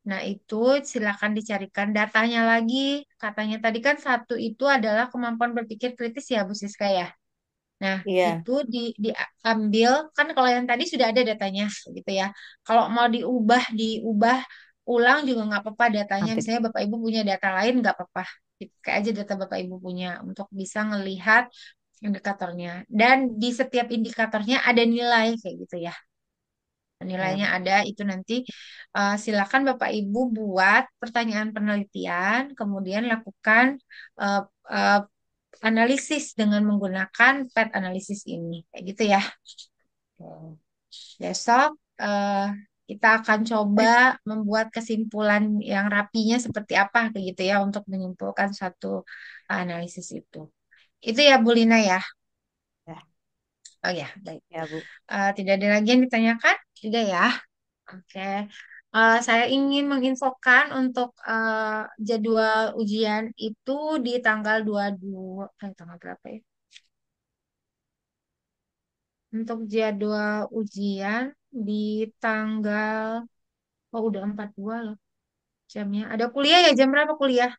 [SPEAKER 1] Nah, itu silakan dicarikan datanya lagi. Katanya tadi kan satu itu adalah kemampuan berpikir kritis ya, Bu Siska ya. Nah,
[SPEAKER 6] Iya.
[SPEAKER 1] itu diambil kan kalau yang tadi sudah ada datanya gitu ya. Kalau mau diubah ulang juga nggak apa-apa datanya.
[SPEAKER 6] Nanti.
[SPEAKER 1] Misalnya Bapak Ibu punya data lain nggak apa-apa. Kayak aja data Bapak Ibu punya untuk bisa ngelihat indikatornya. Dan di setiap indikatornya ada nilai kayak gitu ya. Nilainya
[SPEAKER 6] Ya.
[SPEAKER 1] ada itu nanti silakan Bapak Ibu buat pertanyaan penelitian, kemudian lakukan eh, eh, analisis dengan menggunakan PET analisis ini, kayak gitu ya. Besok kita akan coba membuat kesimpulan yang rapinya seperti apa, kayak gitu ya, untuk menyimpulkan satu analisis itu. Itu ya Bu Lina ya.
[SPEAKER 6] Ya,
[SPEAKER 1] Oh ya, baik.
[SPEAKER 6] ya Bu.
[SPEAKER 1] Tidak ada lagi yang ditanyakan? Tidak ya. Oke, saya ingin menginfokan untuk jadwal ujian itu di tanggal 22, tanggal berapa ya? Untuk jadwal ujian di tanggal, oh udah 42 loh jamnya. Ada kuliah ya, jam berapa kuliah?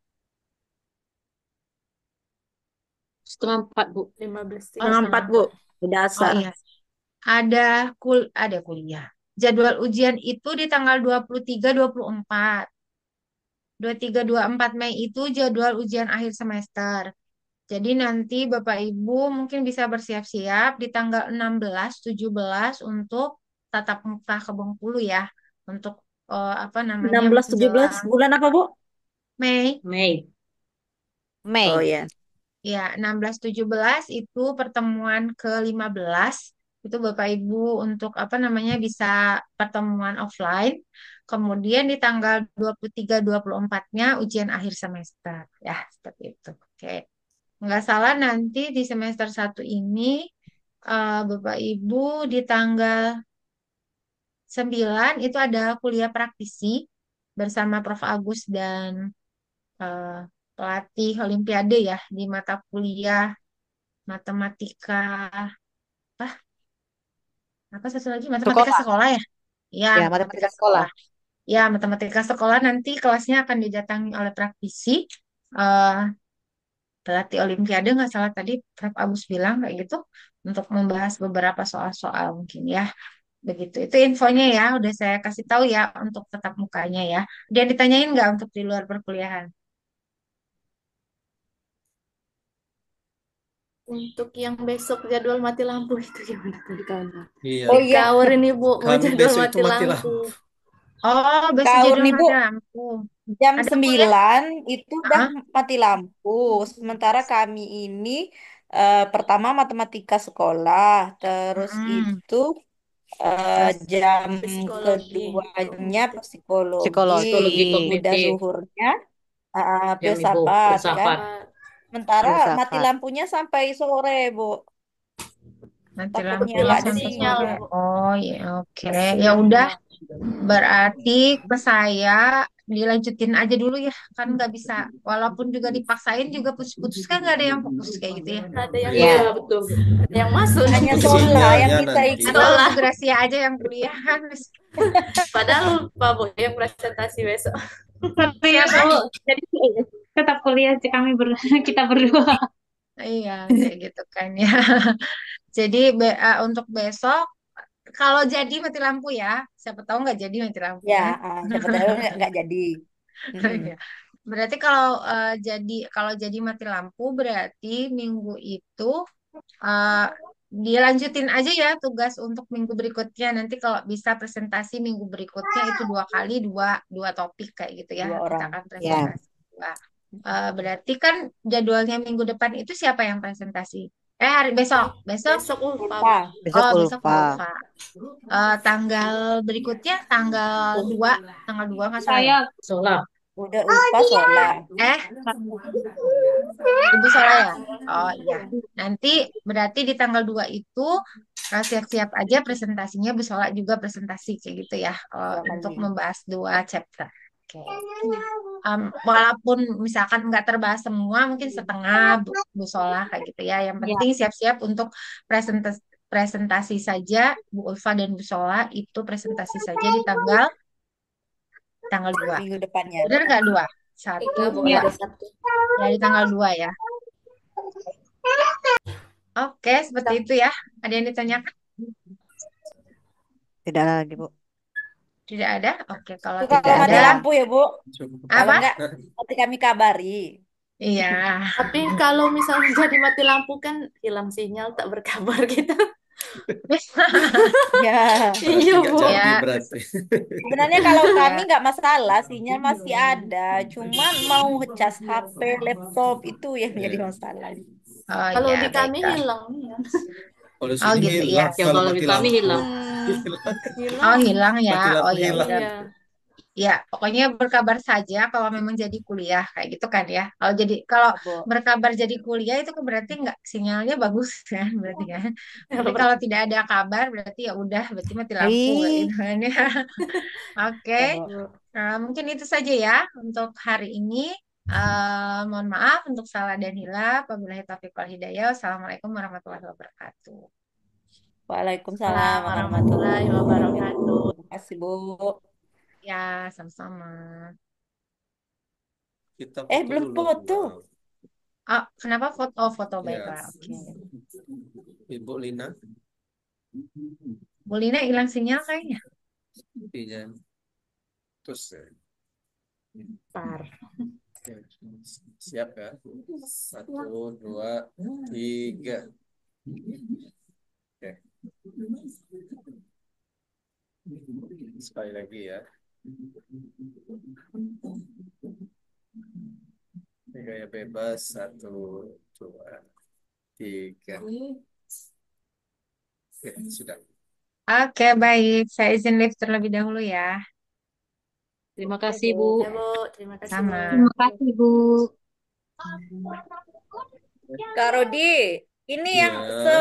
[SPEAKER 4] 3:30, Bu.
[SPEAKER 5] 15
[SPEAKER 1] Oh,
[SPEAKER 5] tiga
[SPEAKER 6] Setengah
[SPEAKER 1] setengah
[SPEAKER 6] 4
[SPEAKER 5] setengah
[SPEAKER 6] Bu.
[SPEAKER 1] empat.
[SPEAKER 6] Di
[SPEAKER 1] Oh
[SPEAKER 6] dasar.
[SPEAKER 1] iya, ada kuliah. Jadwal ujian itu di tanggal 23, 24. 23, 24 Mei itu jadwal ujian akhir semester. Jadi nanti Bapak Ibu mungkin bisa bersiap-siap di tanggal 16, 17 untuk tatap muka ke Bengkulu ya. Untuk apa namanya
[SPEAKER 6] 16, 17
[SPEAKER 1] menjelang
[SPEAKER 6] bulan apa Bu?
[SPEAKER 1] Mei.
[SPEAKER 4] Mei.
[SPEAKER 6] Oh
[SPEAKER 2] Mei.
[SPEAKER 6] ya.
[SPEAKER 1] Ya, 16, 17 itu pertemuan ke-15. Itu Bapak Ibu untuk apa namanya bisa pertemuan offline. Kemudian di tanggal 23, 24-nya ujian akhir semester. Ya, seperti itu. Oke. Nggak salah nanti di semester 1 ini Bapak Ibu di tanggal 9 itu ada kuliah praktisi bersama Prof. Agus dan eh, pelatih Olimpiade ya di mata kuliah matematika apa satu lagi matematika
[SPEAKER 6] Sekolah.
[SPEAKER 1] sekolah ya. Ya,
[SPEAKER 6] Ya,
[SPEAKER 1] matematika
[SPEAKER 6] matematika sekolah.
[SPEAKER 1] sekolah. Ya, matematika sekolah nanti kelasnya akan didatangi oleh praktisi eh, pelatih Olimpiade nggak salah tadi Prof. Agus bilang kayak gitu untuk membahas beberapa soal-soal mungkin ya. Begitu. Itu infonya ya, udah saya kasih tahu ya untuk tetap mukanya ya. Dia ditanyain nggak untuk di luar perkuliahan?
[SPEAKER 5] untuk yang besok jadwal mati lampu itu gimana tadi kawan?
[SPEAKER 3] Iya,
[SPEAKER 6] Oh iya,
[SPEAKER 5] Dikawur ini Bu, mau
[SPEAKER 3] kami
[SPEAKER 5] jadwal
[SPEAKER 3] besok itu
[SPEAKER 5] mati
[SPEAKER 3] mati
[SPEAKER 5] lampu.
[SPEAKER 3] lampu.
[SPEAKER 1] Oh, besok
[SPEAKER 6] kaur
[SPEAKER 1] jadwal
[SPEAKER 6] nih Bu.
[SPEAKER 1] mati lampu.
[SPEAKER 6] Jam
[SPEAKER 1] Ada kuliah?
[SPEAKER 6] 9 itu udah
[SPEAKER 1] Ah,
[SPEAKER 6] mati lampu. Sementara kami ini pertama matematika sekolah, terus
[SPEAKER 1] mm-mm.
[SPEAKER 6] itu
[SPEAKER 1] Terus
[SPEAKER 6] jam
[SPEAKER 5] Psikologi,
[SPEAKER 6] keduanya
[SPEAKER 5] kognitif,
[SPEAKER 6] psikologi.
[SPEAKER 4] Psikologi
[SPEAKER 6] Udah
[SPEAKER 4] kognitif.
[SPEAKER 6] zuhurnya
[SPEAKER 4] Jam Ibu,
[SPEAKER 6] filsafat kan.
[SPEAKER 4] filsafat.
[SPEAKER 6] Sementara mati
[SPEAKER 2] Filsafat.
[SPEAKER 6] lampunya sampai sore, Bu.
[SPEAKER 1] mati
[SPEAKER 6] Takutnya
[SPEAKER 1] lampunya
[SPEAKER 6] nggak
[SPEAKER 5] mati
[SPEAKER 6] ada
[SPEAKER 1] sampai
[SPEAKER 5] sinyal
[SPEAKER 1] sore.
[SPEAKER 6] sinyal.
[SPEAKER 5] Bu.
[SPEAKER 1] Oh, ya oke. Ya udah,
[SPEAKER 5] Sinyal.
[SPEAKER 1] berarti ke saya dilanjutin aja dulu ya. Kan nggak bisa, walaupun juga dipaksain juga putus-putus kan nggak ada yang fokus kayak gitu ya.
[SPEAKER 5] Ada yang
[SPEAKER 3] Iya,
[SPEAKER 4] Iya,
[SPEAKER 5] masuk,
[SPEAKER 4] betul.
[SPEAKER 5] ada yang masuk
[SPEAKER 6] Hanya
[SPEAKER 5] nanti.
[SPEAKER 6] Sola yang
[SPEAKER 3] sinyalnya
[SPEAKER 6] kita
[SPEAKER 3] nanti.
[SPEAKER 6] ikut.
[SPEAKER 1] Atau
[SPEAKER 5] Sekolah.
[SPEAKER 1] Bu Gracia aja yang kuliah kan.
[SPEAKER 5] Padahal Pak Bu yang presentasi besok.
[SPEAKER 2] Serius
[SPEAKER 1] Siapa?
[SPEAKER 2] Bu. Jadi tetap kuliah sih kami kita berdua.
[SPEAKER 1] Iya, kayak gitu kan ya. Jadi untuk besok, kalau jadi mati lampu ya, siapa tahu nggak jadi mati lampu
[SPEAKER 6] Ya,
[SPEAKER 1] kan.
[SPEAKER 6] siapa tahu nggak jadi. Mm-mm.
[SPEAKER 1] Iya. Berarti kalau jadi mati lampu berarti minggu itu eh, dilanjutin aja ya tugas untuk minggu berikutnya. Nanti kalau bisa presentasi minggu berikutnya itu 2 kali dua topik kayak gitu ya.
[SPEAKER 6] Dua
[SPEAKER 1] Kita
[SPEAKER 6] orang.
[SPEAKER 1] akan
[SPEAKER 6] Ya,
[SPEAKER 1] presentasi dua. Berarti kan jadwalnya minggu depan itu siapa yang presentasi? Hari besok, besok.
[SPEAKER 5] Besok Pak Bu.
[SPEAKER 6] Ulfa.
[SPEAKER 2] Besok
[SPEAKER 1] Oh, besok
[SPEAKER 2] Ulfa.
[SPEAKER 1] lupa. Tanggal berikutnya tanggal 2 nggak salah ya?
[SPEAKER 2] Saya
[SPEAKER 4] Sholat.
[SPEAKER 6] Udah Ulfa Sola.
[SPEAKER 1] Eh, Ibu Sola ya? Oh iya. Nanti berarti di tanggal 2 itu siap-siap aja presentasinya Bu Sola juga presentasi kayak gitu ya
[SPEAKER 6] Dua
[SPEAKER 1] untuk
[SPEAKER 6] kali.
[SPEAKER 1] membahas 2 chapter. Oke. Walaupun misalkan nggak terbahas semua, mungkin setengah Bu Sola kayak gitu ya. Yang
[SPEAKER 2] ya,
[SPEAKER 1] penting siap-siap untuk presentasi presentasi saja Bu Ulfa dan Bu Sola itu presentasi saja di tanggal 2.
[SPEAKER 6] Minggu depannya.
[SPEAKER 1] Benar nggak 2?
[SPEAKER 5] 3
[SPEAKER 1] Satu,
[SPEAKER 5] Bu,
[SPEAKER 1] dua.
[SPEAKER 5] hari Sabtu.
[SPEAKER 1] Ya di tanggal 2 ya. Oke, seperti itu ya. Ada yang ditanyakan?
[SPEAKER 6] Tidak ada lagi, Bu.
[SPEAKER 1] Tidak ada? Oke, kalau
[SPEAKER 6] Itu
[SPEAKER 1] tidak
[SPEAKER 6] kalau
[SPEAKER 1] ada,
[SPEAKER 6] mati lampu ya, Bu.
[SPEAKER 3] Cukup.
[SPEAKER 6] Kalau
[SPEAKER 1] apa?
[SPEAKER 6] enggak, nanti kami kabari.
[SPEAKER 1] Iya.
[SPEAKER 5] Tapi kalau misalnya jadi mati lampu kan hilang sinyal tak berkabar gitu.
[SPEAKER 6] Ya,
[SPEAKER 3] Berarti
[SPEAKER 5] Iya,
[SPEAKER 3] nggak
[SPEAKER 5] Bu.
[SPEAKER 3] jadi
[SPEAKER 1] Ya,
[SPEAKER 3] berarti.
[SPEAKER 6] sebenarnya kalau kami
[SPEAKER 1] ya.
[SPEAKER 6] nggak masalah, sinyal masih ada. Cuman mau cas HP, laptop itu yang jadi
[SPEAKER 3] Ya.
[SPEAKER 6] masalah.
[SPEAKER 1] Oh
[SPEAKER 5] Kalau
[SPEAKER 1] ya,
[SPEAKER 5] di kami
[SPEAKER 1] baiklah.
[SPEAKER 5] hilang nih ya.
[SPEAKER 3] Kalau
[SPEAKER 1] Oh
[SPEAKER 3] sini
[SPEAKER 1] gitu ya.
[SPEAKER 3] hilang,
[SPEAKER 4] Ya
[SPEAKER 3] kalau
[SPEAKER 4] kalau di
[SPEAKER 3] mati
[SPEAKER 4] kami
[SPEAKER 3] lampu
[SPEAKER 4] hilang.
[SPEAKER 3] hilang,
[SPEAKER 1] Oh
[SPEAKER 5] Hilang.
[SPEAKER 1] hilang ya.
[SPEAKER 3] mati
[SPEAKER 1] Oh
[SPEAKER 3] lampu
[SPEAKER 1] ya
[SPEAKER 3] hilang.
[SPEAKER 1] udah.
[SPEAKER 5] Iya.
[SPEAKER 1] Ya, pokoknya berkabar saja kalau memang jadi kuliah kayak gitu kan ya. Kalau
[SPEAKER 6] Ya, Bu.
[SPEAKER 1] berkabar jadi kuliah itu kan berarti nggak sinyalnya bagus kan berarti kan. Tapi kalau tidak ada kabar berarti ya udah berarti mati lampu kayak
[SPEAKER 6] Ih,
[SPEAKER 1] gitu kan ya. Oke,
[SPEAKER 6] ya, Bu.
[SPEAKER 1] mungkin itu saja ya untuk hari ini. Mohon maaf untuk salah dan hilaf. Wabillahi taufiq wal hidayah. Wassalamualaikum warahmatullahi wabarakatuh.
[SPEAKER 6] Waalaikumsalam
[SPEAKER 5] Assalamualaikum
[SPEAKER 6] warahmatullahi
[SPEAKER 5] warahmatullahi
[SPEAKER 6] wabarakatuh.
[SPEAKER 5] wabarakatuh.
[SPEAKER 6] Terima kasih, Bu.
[SPEAKER 1] Ya, sama-sama.
[SPEAKER 3] Kita foto
[SPEAKER 6] Belum
[SPEAKER 3] dulu,
[SPEAKER 6] foto.
[SPEAKER 1] Oh, kenapa foto? Oh, foto
[SPEAKER 3] ya,
[SPEAKER 1] baiklah. Oke.
[SPEAKER 3] Ibu Lina,
[SPEAKER 1] Bu Lina hilang sinyal kayaknya.
[SPEAKER 3] iya. Terus
[SPEAKER 5] Par.
[SPEAKER 3] ya, siap ya. 1, 2, 3. Oke. Sekali lagi ya. Ini gaya bebas. 1, 2, 3. Oke, sudah.
[SPEAKER 1] Oke, baik. Saya izin lift terlebih dahulu ya.
[SPEAKER 4] Terima
[SPEAKER 6] Oke,
[SPEAKER 4] kasih,
[SPEAKER 6] Bu.
[SPEAKER 4] Bu.
[SPEAKER 5] Ya, Bu. Terima kasih, Bu.
[SPEAKER 1] Sama.
[SPEAKER 2] Terima kasih, Bu.
[SPEAKER 6] Kak Rodi, ini yang
[SPEAKER 3] Iya.